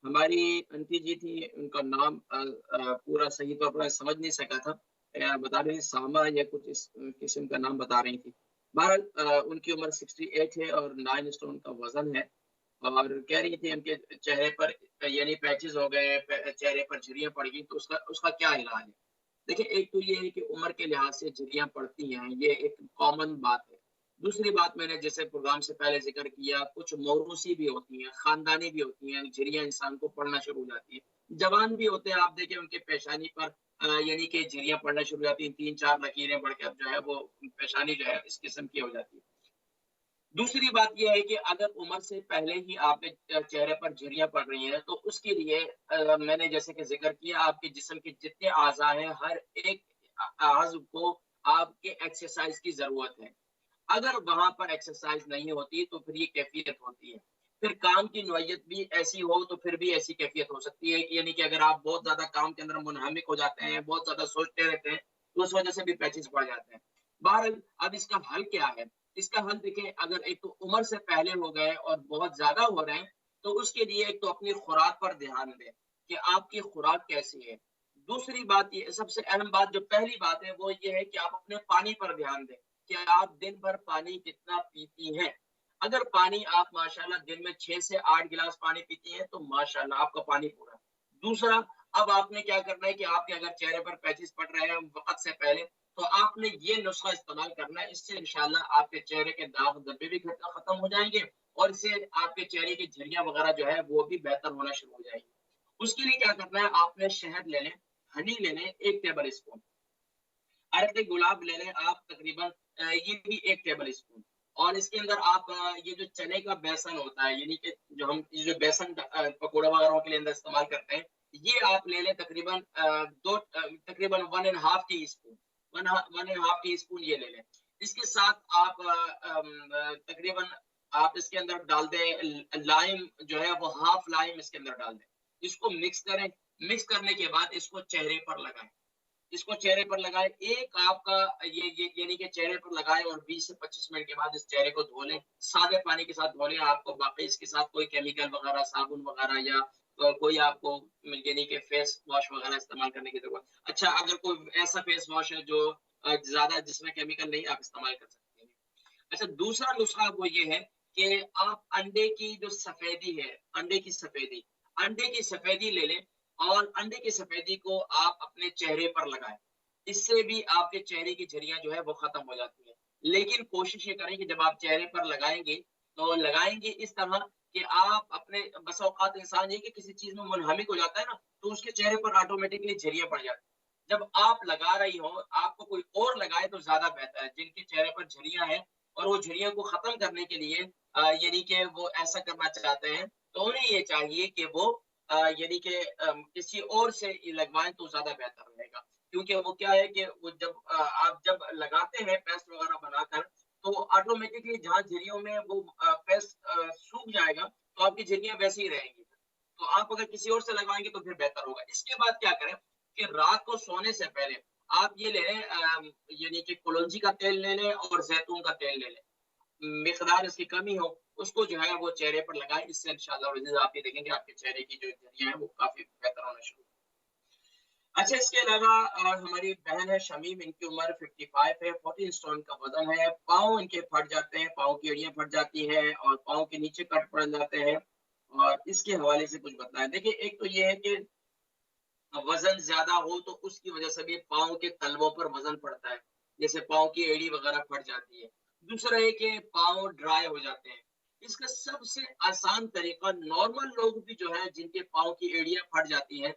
ہماری انٹی جی تھی، ان کا نام پورا صحیح طور پر سمجھ نہیں سکا تھا، بتا رہی ساما یا کچھ اس قسم کا نام بتا رہی تھی۔ بہرحال ان کی عمر 68 ہے اور 9 اسٹون کا وزن ہے، اور کہہ رہی تھی ان کے چہرے پر یعنی پیچز ہو گئے، چہرے پر جھریاں پڑ گئی، تو اس کا کیا علاج ہے؟ دیکھیں، ایک تو یہ ہے کہ عمر کے لحاظ سے جھریاں پڑتی ہیں، یہ ایک کامن بات ہے۔ دوسری بات میں نے جیسے پروگرام سے پہلے ذکر کیا، کچھ موروثی بھی ہوتی ہیں، خاندانی بھی ہوتی ہیں، جھریاں انسان کو پڑنا شروع ہو جاتی ہیں۔ جوان بھی ہوتے ہیں، آپ دیکھیں ان کے پیشانی پر یعنی کہ جھریاں پڑنا شروع ہو جاتی ہیں، 3-4 لکیریں بڑھ کے اب جو ہے وہ پیشانی جو ہے اس قسم کی ہو جاتی ہے۔ دوسری بات یہ ہے کہ اگر عمر سے پہلے ہی آپ کے چہرے پر جھریاں پڑ رہی ہیں تو اس کے لیے میں نے جیسے کہ ذکر کیا، آپ کے جسم کے جتنے اعضاء ہیں ہر ایک عضو کو آپ کے ایکسرسائز کی ضرورت ہے۔ اگر وہاں پر ایکسرسائز نہیں ہوتی تو پھر یہ کیفیت ہوتی ہے، پھر کام کی نوعیت بھی ایسی ہو تو پھر بھی ایسی کیفیت ہو سکتی ہے، یعنی کہ اگر آپ بہت زیادہ کام کے اندر منہمک ہو جاتے ہیں، بہت زیادہ سوچتے رہتے ہیں تو اس وجہ سے بھی پیچز پڑ جاتے ہیں۔ بہرحال اب اس کا حل کیا ہے؟ اس کا حل دیکھیں، اگر ایک تو عمر سے پہلے ہو گئے اور بہت زیادہ ہو رہے ہیں تو اس کے لیے ایک تو اپنی خوراک پر دھیان دیں کہ آپ کی خوراک کیسی ہے۔ دوسری بات یہ سب سے اہم بات، جو پہلی بات ہے وہ یہ ہے کہ آپ اپنے پانی پر دھیان دیں کہ آپ دن بھر پانی کتنا پیتی ہیں۔ اگر پانی آپ ماشاءاللہ دن میں 6 سے 8 گلاس پانی پیتی ہیں تو ماشاءاللہ آپ کا پانی پورا۔ دوسرا، اب آپ نے کیا کرنا ہے کہ آپ کے اگر چہرے پر پیچز پڑ رہے ہیں وقت سے پہلے تو آپ نے یہ نسخہ استعمال کرنا ہے، اس سے انشاءاللہ آپ کے چہرے کے داغ دھبے بھی ختم ہو جائیں گے، اور اس سے آپ کے چہرے کی جھریاں وغیرہ جو ہے وہ بھی بہتر ہونا شروع ہو جائیں گی۔ اس کے لیے کیا کرنا ہے، آپ نے شہد لے لیں، ہنی لے لیں 1 ٹیبل اسپون، عرق گلاب لے لیں آپ تقریباً یہ بھی 1 ٹیبل اسپون، اور اس کے اندر آپ یہ جو چنے کا بیسن ہوتا ہے، یعنی کہ جو ہم جو بیسن پکوڑے وغیرہ کے لیے اندر استعمال کرتے ہیں، یہ آپ لے لیں تقریباً 1.5 ٹی اسپون، 1.5 ٹی اسپون یہ لے لیں۔ اس کے ساتھ آپ تقریباً آپ اس کے اندر ڈال دیں لائم جو ہے وہ ہاف لائم اس کے اندر ڈال دیں، اس کو مکس کریں، مکس کرنے کے بعد اس کو چہرے پر لگائیں، اس کو چہرے پر لگائیں، ایک آپ کا یہ یعنی کہ چہرے پر لگائیں اور 20 سے 25 منٹ کے بعد اس چہرے کو دھو لیں، سادے پانی کے ساتھ دھو لیں، آپ کو باقی اس کے ساتھ کوئی کیمیکل وغیرہ صابن وغیرہ یا کوئی آپ کو یعنی کہ فیس واش وغیرہ استعمال کرنے کی ضرورت۔ اچھا، اگر کوئی ایسا فیس واش ہے جو زیادہ جس میں کیمیکل نہیں، آپ استعمال کر سکتے ہیں۔ اچھا، دوسرا نسخہ وہ یہ ہے کہ آپ انڈے کی جو سفیدی ہے، انڈے کی سفیدی لے لیں، اور انڈے کی سفیدی کو آپ اپنے چہرے پر لگائیں، اس سے بھی آپ کے چہرے کی جھریاں جو ہے وہ ختم ہو جاتی ہیں۔ لیکن کوشش یہ کریں کہ جب آپ چہرے پر لگائیں گے تو لگائیں گے اس طرح کہ آپ اپنے بس اوقات انسان یہ کہ کسی چیز میں منہمک ہو جاتا ہے نا تو اس کے چہرے پر آٹومیٹکلی جھریاں پڑ جاتی ہیں۔ جب آپ لگا رہی ہو، آپ کو کوئی اور لگائے تو زیادہ بہتر ہے۔ جن کے چہرے پر جھریاں ہیں اور وہ جھریاں کو ختم کرنے کے لیے یعنی کہ وہ ایسا کرنا چاہتے ہیں تو انہیں یہ چاہیے کہ وہ یعنی کہ کسی اور سے لگوائیں تو زیادہ بہتر رہے گا۔ کیونکہ وہ کیا ہے کہ وہ جب آپ جب لگاتے ہیں پیسٹ وغیرہ بنا کر تو آٹومیٹکلی جہاں جھریوں میں وہ پیسٹ سوکھ جائے گا تو آپ کی جھریاں ویسے ہی رہیں گی. تو آپ اگر کسی اور سے لگوائیں گے تو پھر بہتر ہوگا. اس کے بعد کیا کریں کہ رات کو سونے سے پہلے آپ یہ لے لیں یعنی کہ کلونجی کا تیل لے لیں اور زیتون کا تیل لے لیں, مقدار اس کی کمی ہو, اس کو جو ہے وہ چہرے پر لگائیں. اس سے انشاءاللہ آپ یہ دیکھیں گے آپ کے چہرے کی جو جھریاں ہیں وہ کافی بہتر ہونا شروع. اچھا, اس کے علاوہ ہماری بہن ہے شمیم, ان کی عمر 55 ہے, 14 سٹون کا وزن ہے, پاؤں ان کے پھٹ جاتے ہیں, پاؤں کی ایڑیاں پھٹ جاتی ہیں اور پاؤں کے نیچے کٹ پڑ جاتے ہیں, اور اس کے حوالے سے کچھ بتائیں. دیکھیں ایک تو یہ ہے کہ وزن زیادہ ہو تو اس کی وجہ سے بھی پاؤں کے تلووں پر وزن پڑتا ہے, جیسے پاؤں کی ایڑی وغیرہ پھٹ جاتی ہے. دوسرا ہے کہ پاؤں ڈرائی ہو جاتے ہیں. اس کا سب سے آسان طریقہ, نارمل لوگ بھی جو ہے جن کے پاؤں کی ایڑیاں پھٹ جاتی ہیں,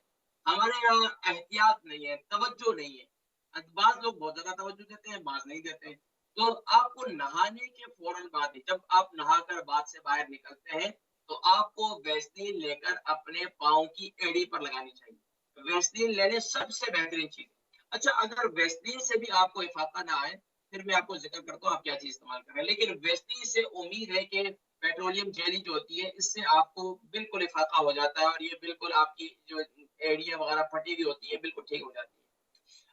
ہمارے یہاں احتیاط نہیں ہے, توجہ نہیں ہے. بعض لوگ بہت زیادہ توجہ دیتے ہیں, بعض نہیں دیتے ہیں. تو آپ کو نہانے کے فوراً بعد, جب آپ نہا کر باتھ سے باہر نکلتے ہیں تو آپ کو ویسلین لے کر اپنے پاؤں کی ایڑی پر لگانی چاہیے. ویسلین لینے سب سے بہترین چیز. اچھا, اگر ویسلین سے بھی آپ کو افاقہ نہ آئے پھر میں آپ کو ذکر کرتا ہوں آپ کیا چیز استعمال کریں. لیکن ویسلین سے امید ہے کہ پیٹرولیم جیلی جو ہوتی ہے اس سے آپ کو بالکل افاقہ ہو جاتا ہے اور یہ بالکل آپ کی جو ایڑیاں وغیرہ پھٹی ہوئی ہوتی ہے بالکل ٹھیک ہو جاتی ہے.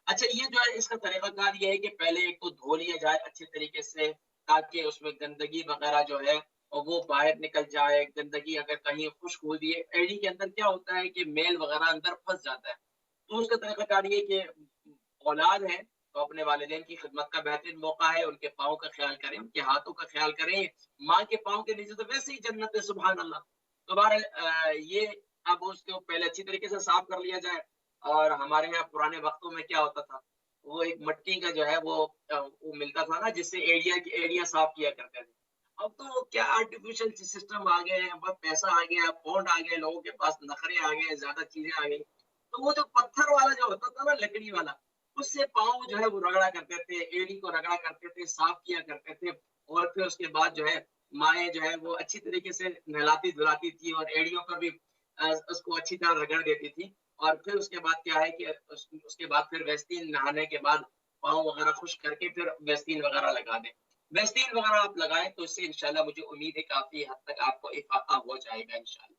اچھا, یہ جو ہے اس کا طریقہ کار یہ ہے کہ پہلے ایک تو دھو لیا جائے اچھے طریقے سے تاکہ اس میں گندگی وغیرہ جو ہے وہ باہر نکل جائے. گندگی اگر کہیں خشک ہو دی ہے, ایڑی کے اندر کیا ہوتا ہے کہ میل وغیرہ اندر پھنس جاتا ہے. تو اس کا طریقہ کار یہ کہ اولاد ہے تو اپنے والدین کی خدمت کا بہترین موقع ہے, ان کے پاؤں کا خیال کریں, ان کے ہاتھوں کا خیال کریں. ماں کے پاؤں کے نیچے تو ویسے ہی جنت ہے, سبحان اللہ. تو بہرحال یہ اب اس کو پہلے اچھی طریقے سے صاف کر لیا جائے. اور ہمارے یہاں پرانے وقتوں میں کیا ہوتا تھا, وہ ایک مٹی کا جو ہے وہ ملتا تھا نا, جس سے ایڑیاں صاف کیا کرتے تھے. اب تو کیا آرٹیفیشل سسٹم آ گئے ہیں, بہت پیسہ آ گیا, پونڈ آ گئے, لوگوں کے پاس نخرے آ گئے, زیادہ چیزیں آ گئی. تو وہ جو پتھر والا جو ہوتا تھا نا, لکڑی والا, اس سے پاؤں جو ہے وہ رگڑا کرتے تھے, ایڑی کو رگڑا کرتے تھے, صاف کیا کرتے تھے. اور پھر اس کے بعد جو ہے مائیں جو ہے وہ اچھی طریقے سے نہلاتی دھلاتی تھی اور ایڑیوں پر بھی اس کو اچھی طرح رگڑ دیتی تھی. اور پھر اس کے بعد کیا ہے کہ اس کے بعد پھر ویسلین نہانے کے بعد پاؤں وغیرہ خشک کر کے پھر ویسلین وغیرہ لگا دیں. ویسلین وغیرہ آپ لگائیں تو اس سے انشاءاللہ مجھے امید ہے کافی حد تک آپ کو افاقہ ہو جائے گا انشاءاللہ.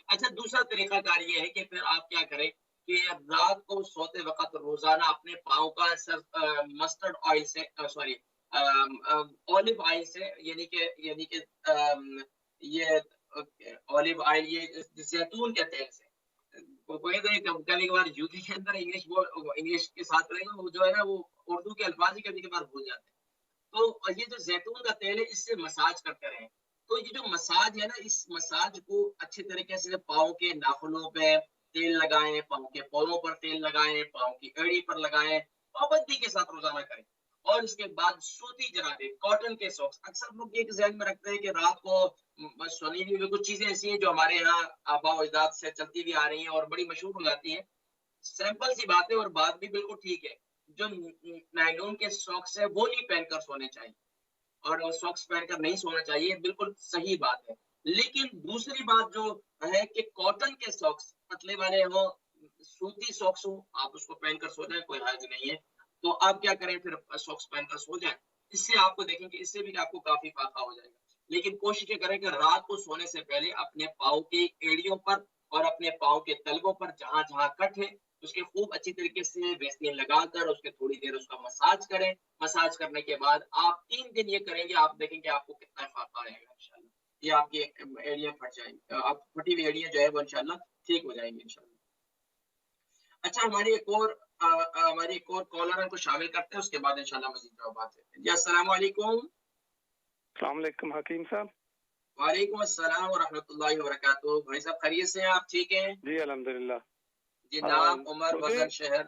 اچھا, دوسرا طریقہ کار یہ ہے کہ پھر آپ کیا کریں کہ رات کو سوتے وقت روزانہ اپنے پاؤں کا مسٹرڈ آئل سے سوری اولیو آئل سے یعنی کہ یہ اولیو آئل یہ زیتون کے تیل سے, کبھی کبھار یوپی کے اندر انگلش کے ساتھ رہے گا وہ جو ہے نا وہ اردو کے الفاظ ہی کبھی کبھار بھول جاتے ہیں. تو یہ جو زیتون کا تیل ہے اس سے مساج کرتے رہیں. تو یہ جو مساج ہے نا, اس مساج کو اچھے طریقے سے پاؤں کے ناخنوں پہ تیل لگائیں, پاؤں کے پولوں پر تیل لگائیں, پاؤں کی ایڑی پر لگائیں, پابندی کے ساتھ روزانہ کریں. اور اس کے بعد سوتی جرابیں, کاٹن کے ساکس. اکثر لوگ یہ ذہن میں رکھتے ہیں کہ رات کو سونی ہوئی کچھ چیزیں ایسی ہیں جو ہمارے یہاں آبا و اجداد سے چلتی بھی آ رہی ہیں اور بڑی مشہور ہو جاتی ہیں. سمپل سی بات ہے اور بات بھی بالکل ٹھیک ہے. جو نائلون کے ساکس ہے وہ نہیں پہن کر سونے چاہیے اور ساکس پہن کر نہیں سونا چاہیے, بالکل صحیح بات ہے. لیکن دوسری بات جو ہے کہ کاٹن کے ساکس پتلے والے ہوں, سوتی ساکس ہوں, آپ اس کو پہن کر سو جائیں, کوئی حرج نہیں ہے. تو آپ کیا کریں پھر ساکس پہن کر سو جائیں. اس سے آپ کو دیکھیں کہ اس سے بھی آپ کو کافی فائدہ ہو جائے گا. لیکن کوشش یہ کریں کہ رات کو سونے سے پہلے اپنے پاؤں کی ایڑیوں پر اور اپنے پاؤں کے تلووں پر جہاں جہاں کٹ ہے اس کے خوب اچھی طریقے سے ویسلین لگا کر اس کے تھوڑی دیر اس کا مساج کریں. مساج کرنے کے بعد آپ 3 دن یہ کریں گے, آپ دیکھیں گے آپ کو کتنا فائدہ آئے گا انشاءاللہ. یہ آپ کی ایڑیاں پھٹ جائیں گی, آپ پھٹی ہوئی ایڑیاں جو ہے وہ انشاءاللہ ٹھیک ہو جائیں گی انشاءاللہ. اچھا, ہماری ایک اور کالر کو شامل کرتے ہیں, اس کے بعد انشاءاللہ مزید جوابات دیتے ہیں. جی السلام علیکم. السلام علیکم حکیم صاحب. وعلیکم السلام ورحمۃ اللہ وبرکاتہ. بھائی صاحب خیریت سے ہیں آپ؟ ٹھیک ہیں جی الحمدللہ. جی نام, عمر, وزن, شہر؟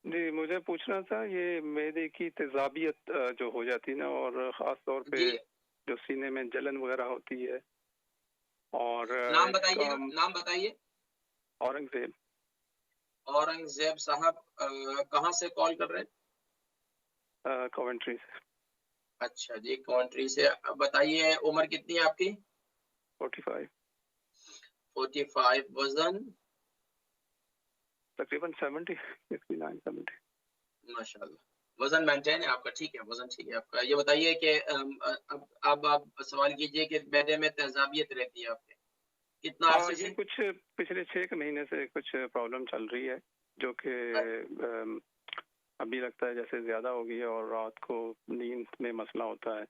جی مجھے پوچھنا تھا, یہ معدے کی تیزابیت جو ہو جاتی نا, اور خاص طور پہ جو سینے میں جلن وغیرہ ہوتی ہے, اور نام بتائیے گا, نام بتائیے. اورنگزیب. اورنگزیب صاحب کہاں سے کال کر رہے ہیں؟ کوونٹری سے. اچھا جی, کوونٹری سے. بتائیے عمر کتنی ہے آپ کی؟ 45. 45. وزن؟ تقریباً 69-70. ماشاء اللہ. وزن مینٹین ہے آپ کا؟ ٹھیک ہے، وزن ٹھیک ہے آپ کا. یہ بتائیے کہ اب آپ سوال کیجئے کہ معدے میں تیزابیت رہتی ہے آپ کے کتنا عرصے یہ سے؟ کچھ پچھلے 6 مہینے سے کچھ پرابلم چل رہی ہے جو کہ ابھی لگتا ہے جیسے زیادہ ہو گئی ہے اور رات کو نیند میں مسئلہ ہوتا ہے.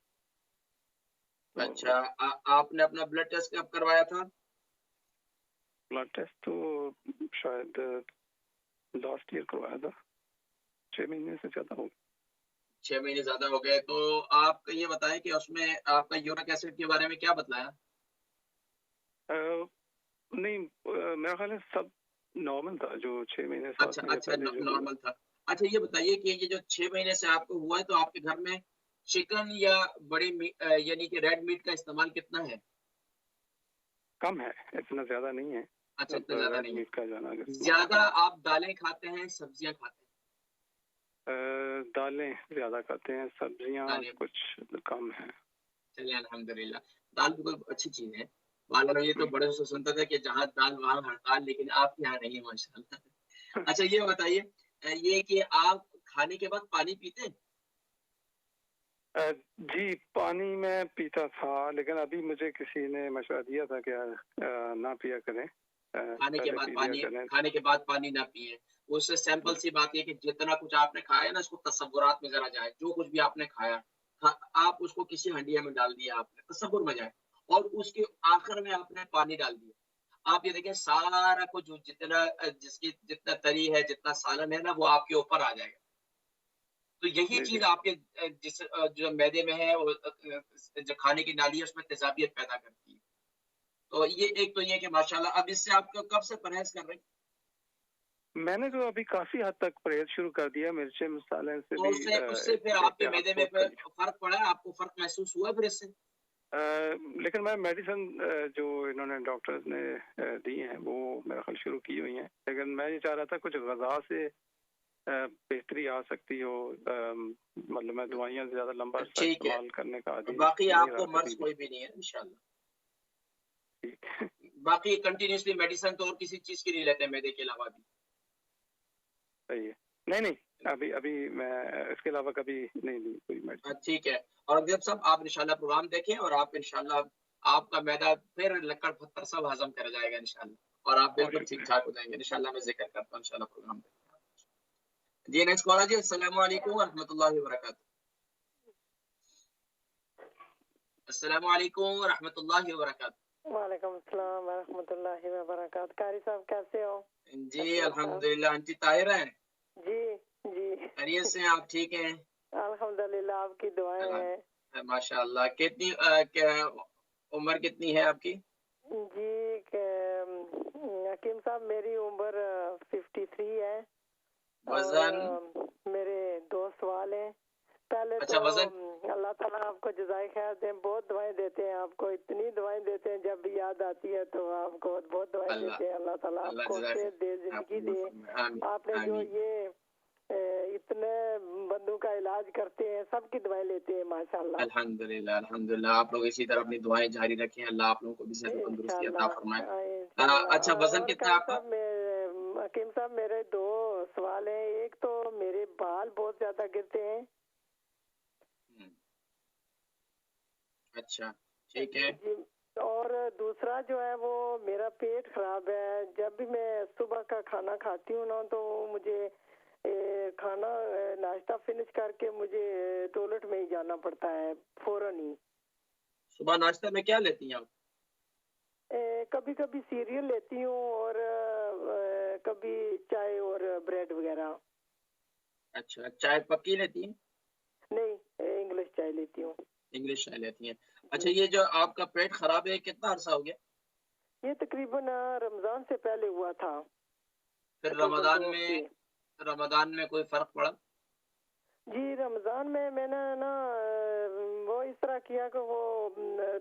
اچھا، آپ نے اپنا بلڈ ٹیسٹ کب کروایا تھا؟ بلڈ ٹیسٹ تو شاید لاسٹ ایئر کروایا تھا. 6 مہینے سے زیادہ ہو گیا. 6 مہینے زیادہ ہو گئے. تو آپ یہ بتائیں کہ اس میں آپ کا یورک ایسڈ کے بارے میں کیا بتلایا؟ نہیں میرا خیال ہے سب نارمل تھا جو 6 مہینے 7 مہینے اچھا پہلے جو ہوا. نارمل تھا. اچھا یہ بتائیے کہ یہ جو 6 مہینے سے آپ کو ہوا ہے تو آپ کے گھر میں چکن یا بڑے یعنی کہ ریڈ میٹ کا استعمال کتنا ہے؟ کم ہے، اتنا زیادہ نہیں ہے. اچھا اب اتنا زیادہ ریڈ نہیں میٹ کا جانا ہے. زیادہ آپ دالیں کھاتے ہیں سبزیاں کھاتے ہیں؟ دالیں زیادہ کھاتے ہیں، سبزیاں دالیں. کچھ کم ہیں. چلیے الحمدللہ. دال بھی کوئی اچھی چیز ہے. معلوم یہ تو بڑے سے سنتا تھا کہ جہاں دال وہاں ہڑتال، لیکن آپ کے یہاں نہیں ہے ماشاء اللہ. اچھا یہ بتائیے یہ کہ آپ کھانے کے بعد پانی پیتے ہیں؟ جی پانی میں پیتا تھا، لیکن ابھی مجھے کسی نے مشورہ دیا تھا کہ نہ پیا کریں. کھانے کے پہلے بعد پی لیا پانی، کریں. کھانے کے بعد پانی نہ پیئے. اس سے سیمپل سی بات یہ کہ جتنا کچھ آپ نے کھایا نا اس کو تصورات میں ذرا جائے. جو کچھ بھی آپ نے کھایا آپ اس کو کسی ہنڈیا میں ڈال دیا، آپ نے تصور میں جائے اور اس کے آخر میں آپ نے پانی ڈال دیا. آپ یہ دیکھیں سارا کچھ جتنا تری ہے جتنا سالن ہے نا وہ آپ کے اوپر آ جائے گا. تو یہی چیز آپ کے جو معدے میں ہے جو کھانے کی نالی ہے اس میں تیزابیت پیدا کرتی ہے. تو یہ ایک تو یہ کہ ماشاءاللہ. اب اس سے آپ کب سے پرہیز کر رہے ہیں؟ میں نے تو ابھی کافی حد تک پرہیز شروع کر دیا. مرچیں مسالے سے تو بھی اس سے پھر آپ کے احتیاط معدے میں بہت کری. فرق پڑا ہے؟ آپ کو فرق محسوس ہوا ہے پھر اس سے؟ لیکن میں میڈیسن جو انہوں نے ڈاکٹرز نے دی ہیں وہ میرا خیال شروع کی ہوئی ہیں، لیکن میں یہ چاہ رہا تھا کچھ غذا سے بہتری آ سکتی ہو. مطلب میں دوائیاں زیادہ لمبا عرصہ ٹھیک ہے. استعمال کرنے کا عادی باقی نہیں آپ رہا کو مرض کبھی بھی. کوئی بھی نہیں ہے انشاءاللہ. ٹھیک. باقی کنٹینیوسلی میڈیسن تو اور کسی چیز کی نہیں لیتے معدے کے علاوہ بھی؟ صحیح ہے. نہیں ابھی میں اس کے علاوہ کبھی نہیں لی کوئی میڈیسن. ٹھیک ہے. اور جب سب آپ انشاءاللہ پروگرام دیکھیں اور آپ انشاءاللہ آپ کا معدہ پھر لکڑ پتھر سب ہضم کر جائے گا انشاءاللہ اور آپ بالکل ٹھیک ٹھاک ہو جائیں گے انشاءاللہ. میں ذکر کرتا ہوں انشاءاللہ پروگرام دیکھیں. جی نیکسٹ کال جی. السلام علیکم ورحمۃ اللہ وبرکاتہ. السلام علیکم ورحمۃ اللہ وبرکاتہ. وعلیکم السلام ورحمۃ اللہ وبرکاتہ. قاری صاحب کیسے ہو؟ جی الحمدللہ. آنٹی طاہرہ ہیں؟ جی جی خیریت سے آپ ٹھیک ہیں؟ الحمدللہ آپ کی دعائیں ہیں. ماشاء اللہ. کتنی عمر کتنی ہے آپ کی؟ جی حکیم صاحب میری عمر 53 ہے. وزن؟ میرے 2 سوال ہیں. پہلے اچھا تو وزن. اللہ تعالیٰ آپ کو جزائے خیر دیں. بہت دعائیں دیتے ہیں آپ کو، اتنی دعائیں دیتے ہیں جب بھی یاد آتی ہے تو آپ کو بہت دعائیں دیتے ہیں. اللہ تعالیٰ آپ کو صحت دے، زندگی دے. آپ نے جو یہ اتنے بندوں کا علاج کرتے ہیں سب کی دعائیں لیتے ہیں ماشاءاللہ. الحمدللہ الحمدللہ. آپ لوگ اسی طرح اپنی دعائیں جاری رکھیں. اللہ آپ لوگوں کو بھی صحت و تندرستی عطا فرمائے. اچھا وزن کتنا ہے آپ کا؟ حکیم صاحب میرے 2 سوال ہیں. ایک تو میرے بال بہت زیادہ گرتے ہیں. اچھا ٹھیک ہے. اور دوسرا جو ہے وہ میرا پیٹ خراب ہے. جب بھی میں صبح کا کھانا کھاتی ہوں نا تو مجھے کھانا ناشتہ فنش کر کے مجھے ٹوائلٹ میں ہی جانا پڑتا ہے فوراً ہی. صبح ناشتہ میں کیا لیتی ہیں آپ؟ کبھی کبھی سیریل لیتی ہوں اور کبھی چائے اور بریڈ وغیرہ. اچھا چائے پکی لیتی ہیں؟ نہیں انگلش چائے لیتی ہوں. انگلش چائے لیتی ہیں. اچھا یہ جو آپ کا پیٹ خراب ہے کتنا عرصہ ہو گیا؟ یہ تقریباً رمضان سے پہلے ہوا تھا. پھر رمضان میں کوئی فرق پڑا؟ جی رمضان میں نے نا وہ اس طرح کیا کہ وہ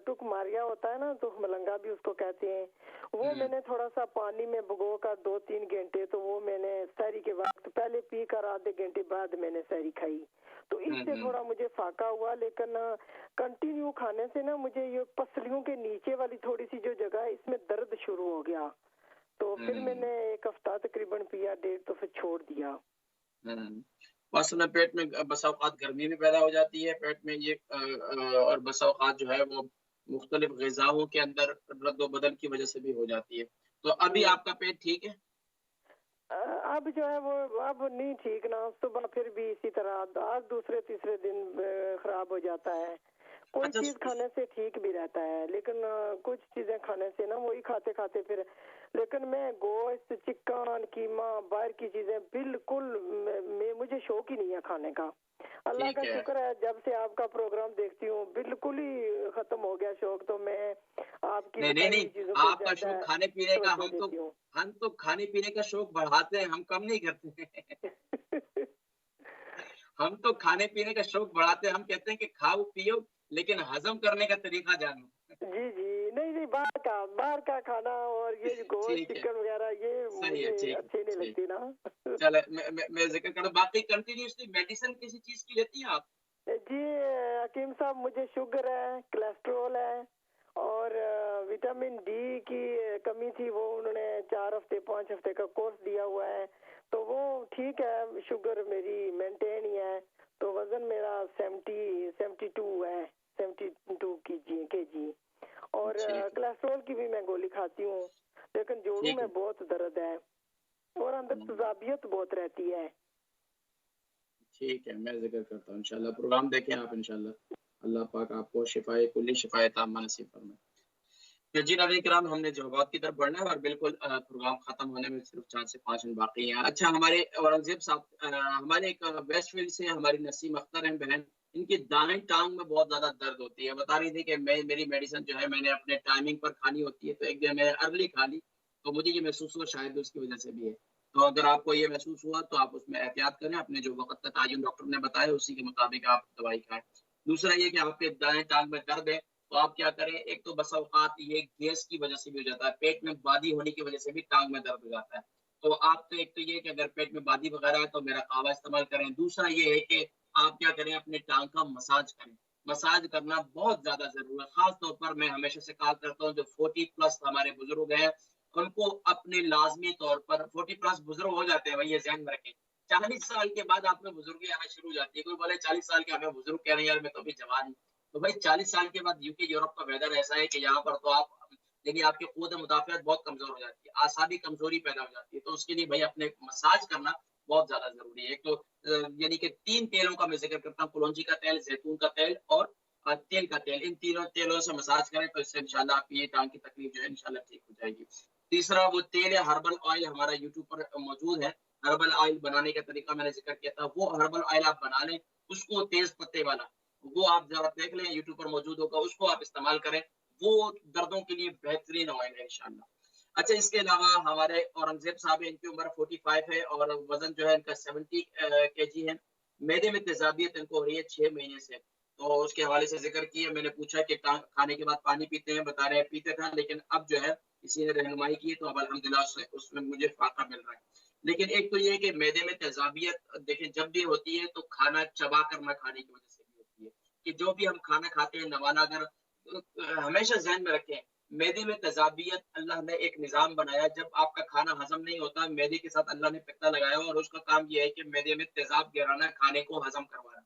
ٹک ماریا ہوتا ہے نا، ٹک ملنگا بھی اس کو کہتے ہیں، وہ میں نے تھوڑا سا پانی میں بھگو کر 2-3 گھنٹے تو وہ میں نے سحری کے وقت پہلے پی کر آدھے گھنٹے بعد میں نے سحری کھائی تو اس سے تھوڑا مجھے فاقہ ہوا. لیکن کنٹینیو کھانے سے نا مجھے یہ پسلیوں کے نیچے والی تھوڑی سی جو جگہ ہے اس میں درد شروع ہو گیا. تو پھر میں نے 1 ہفتہ تقریباً پیا 1.5 تو پھر چھوڑ دیا. اصل میں پیٹ میں بسا اوقات گرمی بھی پیدا ہو جاتی ہے پیٹ میں یہ اور بسا اوقات جو ہے وہ مختلف غذاؤں کے اندر رد و بدل کی وجہ سے بھی ہو جاتی ہے. تو ابھی آپ کا پیٹ ٹھیک ہے؟ اب جو ہے وہ اب نہیں ٹھیک نا, صبح پھر بھی اسی طرح آج دوسرے تیسرے دن خراب ہو جاتا ہے. کوئی چیز کھانے سے ٹھیک بھی رہتا ہے, لیکن کچھ چیزیں کھانے سے نا وہی کھاتے کھاتے پھر, لیکن میں گوشت, چکن, قیمہ, باہر کی چیزیں بالکل مجھے شوق ہی نہیں ہے کھانے کا. اللہ کا شکر ہے جب سے آپ کا پروگرام دیکھتی ہوں بالکل ہی ختم ہو گیا شوق. تو میں آپ کی نہیں آپ کا شوق کھانے پینے کا, ہم تو کھانے پینے کا شوق بڑھاتے ہیں, ہم کم نہیں کرتے. ہم تو کھانے پینے کا شوق بڑھاتے ہیں, ہم کہتے ہیں کہ کھاؤ پیو لیکن ہضم کرنے کا طریقہ جانو. جی نہیں باہر کا کھانا اور یہ گوشت چکن وغیرہ یہ مجھے اچھی نہیں لگتی نا. چلے میں ذکر کروں, باقی کنٹینیوسلی میڈیسن کسی چیز کی لیتی ہیں آپ؟ جی حکیم صاحب مجھے شوگر ہے, کولیسٹرول ہے اور وٹامن ڈی کی کمی تھی, وہ انہوں نے 4 ہفتے 5 ہفتے کا کورس دیا ہوا ہے تو وہ ٹھیک ہے. شوگر میری مینٹین ہی ہے, تو وزن میرا 72 ہے, 72 کے جی. اور کولیسٹرول کی بھی میں گولی کھاتی ہوں, لیکن جوڑوں میں بہت درد ہے اور اندر تذابیت بہت رہتی ہے. ٹھیک ہے, میں ذکر کرتا ہوں انشاءاللہ. پروگرام دیکھیں آپ انشاءاللہ, اللہ پاک آپ کو شفائے کلی شفائے تامہ نصیب فرمائے. جی ناظرین کرام, ہم نے جوابات کی طرف بڑھنا ہے اور بالکل پروگرام ختم ہونے میں صرف 4 سے 5 منٹ باقی ہیں. اچھا, ہمارے اورنگزیب صاحب, ہمارے ایک ویسٹ فیلڈ سے ہماری نسیم اختر ہیں بہن, ان کی دائیں ٹانگ میں بہت زیادہ درد ہوتی ہے. بتا رہی تھی کہ میری میڈیسن جو ہے میں نے اپنے ٹائمنگ پر کھانی ہوتی ہے, تو ایک دن میں نے ارلی کھا لی تو مجھے یہ محسوس ہوا, شاید اس کی وجہ سے بھی ہے. تو اگر آپ کو یہ محسوس ہوا تو آپ اس میں احتیاط کریں, اپنے جو وقت کا تعین ڈاکٹر نے بتایا اسی کے مطابق آپ دوائی کھائیں. دوسرا یہ کہ آپ کے دائیں ٹانگ میں درد ہے تو آپ کیا کریں, ایک تو بسا اوقات یہ گیس کی وجہ سے بھی ہو جاتا ہے, پیٹ میں بادی ہونے کی وجہ سے بھی ٹانگ میں درد ہو جاتا ہے. تو آپ تو ایک تو یہ کہ اگر پیٹ میں بادی وغیرہ ہے تو میرا قہوہ استعمال کریں. دوسرا یہ ہے کہ آپ کیا کریں, اپنے ٹانگ کا مساج کریں. مساج کرنا بہت زیادہ ضروری ہے, خاص طور پر میں ہمیشہ سے کہا کرتا ہوں جو 40+ ہمارے بزرگ ہیں ان کو اپنے لازمی طور پر, 40+ بزرگ ہو جاتے ہیں بھائی, یہ ذہن میں رکھیں. 40 سال کے بعد آپ میں بزرگی آنا شروع ہو جاتی ہے. کوئی بولے 40 سال کے ہمیں بزرگ کہہ رہے ہیں, یار میں تو ابھی جوان ہوں. تو بھائی 40 سال کے بعد UK یورپ کا ویدر ایسا ہے کہ یہاں پر تو آپ یعنی آپ کی قوت مدافعت بہت کمزور ہو جاتی ہے, اعصابی کمزوری پیدا ہو جاتی ہے. تو اس کے لیے بھائی اپنے مساج کرنا بہت زیادہ ضروری ہے. ایک تو یعنی کہ 3 تیلوں کا میں ذکر کرتا ہوں, کلونجی کا تیل, زیتون کا تیل اور تیل کا تیل. ان تینوں تیلوں سے مساج کریں تو اس سے انشاءاللہ آپ کی ٹانگ کی تکلیف جو ہے انشاءاللہ ٹھیک ہو جائے گی. تیسرا وہ تیل ہے ہربل آئل, ہمارا یوٹیوب پر موجود ہے. ہربل آئل بنانے کا طریقہ میں نے ذکر کیا تھا, وہ ہربل آئل آپ بنا لیں, اس کو تیز پتے والا, وہ آپ ذرا دیکھ لیں, یوٹیوب پر موجود ہوگا, اس کو آپ استعمال کریں. وہ دردوں کے لیے بہترین آئل ہے انشاءاللہ. اچھا, اس کے علاوہ ہمارے اورنگزیب صاحب, ان کی عمر 45 ہے اور وزن جو ہے ان کا 70 kg ہے. معدے میں تیزابیت ان کو ہو رہی ہے 6 مہینے سے. تو اس کے حوالے سے ذکر کیا, میں نے پوچھا کہ کھانے کے بعد پانی پیتے ہیں, بتا رہے ہیں پیتے تھا, لیکن اب جو ہے کسی نے رہنمائی کی تو اب الحمدللہ اس میں مجھے فائدہ مل رہا ہے. لیکن ایک تو یہ کہ معدے میں تیزابیت دیکھیں جب بھی ہوتی ہے تو کھانا چبا کر نہ کھانے کی وجہ سے بھی ہوتی ہے, کہ جو بھی ہم کھانا کھاتے ہیں نوالا, اگر ہمیشہ ذہن میں رکھیں معدے میں تیزابیت اللہ نے ایک نظام بنایا, جب آپ کا کھانا ہضم نہیں ہوتا معدے کے ساتھ اللہ نے پتہ لگایا اور اس کا کام یہ ہے کہ معدے میں تیزاب گرانا, کھانے کو ہضم کروانا.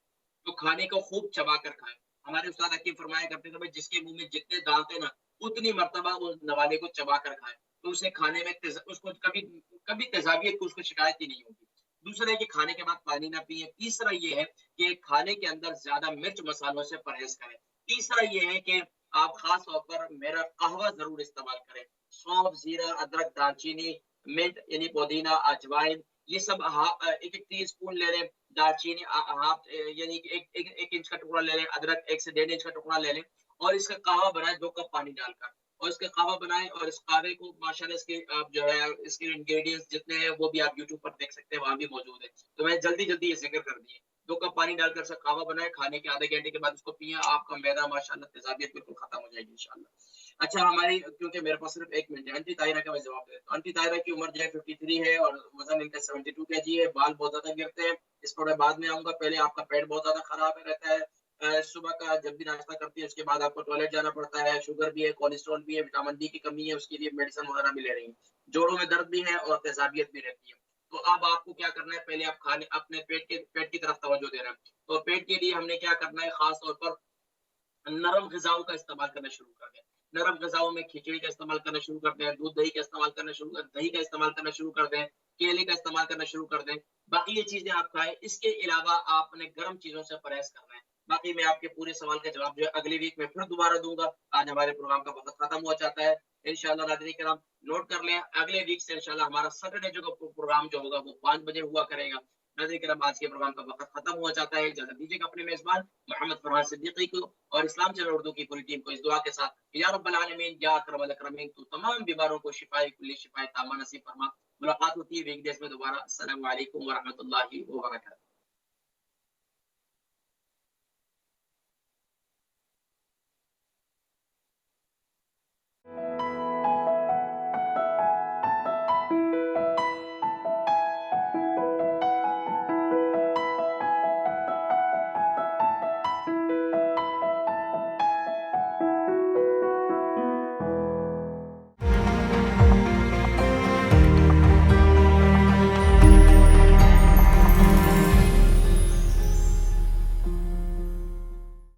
تو کھانے کو خوب چبا کر کھائیں. ہمارے استاد حکیم فرمایا کرتے تھے جس کے منہ میں جتنے دانت ہیں نا اتنی مرتبہ اس نوالے کو چبا کر کھائیں, تو اسے کھانے میں اس کو کبھی تیزابیت کو اس کو شکایت ہی نہیں ہوگی. دوسرا ہے کہ کھانے کے بعد پانی نہ پیئیں. تیسرا یہ ہے کہ کھانے کے اندر زیادہ مرچ مسالوں سے پرہیز کریں. تیسرا یہ ہے کہ آپ خاص طور پر میرا قہوہ ضرور استعمال کریں. سونف, زیرہ, ادرک, دال چینی, منٹ یعنی پودینہ, اجوائن, یہ سب ایک ٹی اسپون لے لیں. دال چینی ہاف یعنی ایک انچ کا ٹکڑا لے لیں, ادرک 1 سے 1.5 انچ کا ٹکڑا لے لیں اور اس کا قہوہ بنائیں 2 کپ پانی ڈال کر, اور اس کا قہوہ بنائیں. اور اس قہوے کو ماشاءاللہ اس کے آپ جو ہے اس کے انگریڈینٹس جتنے ہیں وہ بھی آپ یوٹیوب پر دیکھ سکتے ہیں, وہاں بھی موجود ہے. تو میں جلدی یہ ذکر کر دیے. 2 کپ پانی ڈال کر اس کا قہوہ بنائیں, کھانے کے آدھے گھنٹے کے بعد اس کو پیئیں, آپ کا معدہ ماشاءاللہ تیزابیت بالکل ختم ہو جائے گی انشاءاللہ. اچھا, ہماری کیونکہ میرے پاس صرف 1 منٹ ہے, انٹی طاہرہ کا میں جواب دیتا ہوں. انٹی طاہرہ کی عمر جو ہے 53 ہے اور وزن ان کا 72 kg ہے. بال بہت زیادہ گرتے ہیں, اس پر میں بعد میں آؤں گا. پہلے آپ کا پیٹ بہت زیادہ خراب رہتا ہے, صبح کا جب بھی ناشتہ کرتی ہے اس کے بعد آپ کو ٹوائلٹ جانا پڑتا ہے, شوگر بھی ہے, کولیسٹرول بھی ہے, وٹامن ڈی کی کمی ہے, اس کے لیے میڈیسن وغیرہ بھی لے رہی ہیں. جوڑوں میں درد بھی ہے اور تیزابیت بھی رہتی ہے. تو اب آپ کو کیا کرنا ہے, پہلے آپ کھانے اپنے پیٹ کی طرف توجہ دے رہے ہیں. تو پیٹ کے لیے ہم نے کیا کرنا ہے, خاص طور پر نرم غذاؤں کا استعمال کرنا شروع کر دیں. نرم غذاؤں میں کھچڑی کا استعمال کرنا شروع کر دیں, دودھ دہی کا استعمال کرنا شروع کر دیں, کیلے کا استعمال کرنا شروع کر دیں. باقی یہ چیزیں آپ کھائیں. اس کے علاوہ آپ نے گرم چیزوں سے پرہیز کرنا ہے. باقی میں آپ کے پورے سوال کا جواب جو ہے اگلی ویک میں پھر دوبارہ دوں گا. آج ہمارے پروگرام کا وقت ختم ہوا چاہتا ہے. انشاءاللہ ناظرین کرام نوٹ کر لیں, اگلے ویک سے انشاءاللہ ہمارا سیٹرڈے جو پروگرام جو ہوگا وہ 5 بجے ہوا کرے گا. ناظرین کرام آج کے پروگرام کا وقت ختم ہوا چاہتا ہے. اجازت دیجیے کہ اپنے میزبان محمد فرحان صدیقی کو اور اسلام چینل اردو کی پوری ٹیم کو اس دعا کے ساتھ, یا رب العالمین یا اکرم الاکرمین, تو تمام بیماروں کو شفائے کلی شفائے تامہ نصیب فرما. ملاقات ہوتی ہے ویک ڈیز میں دوبارہ. السلام علیکم ورحمۃ اللہ وبرکاتہ.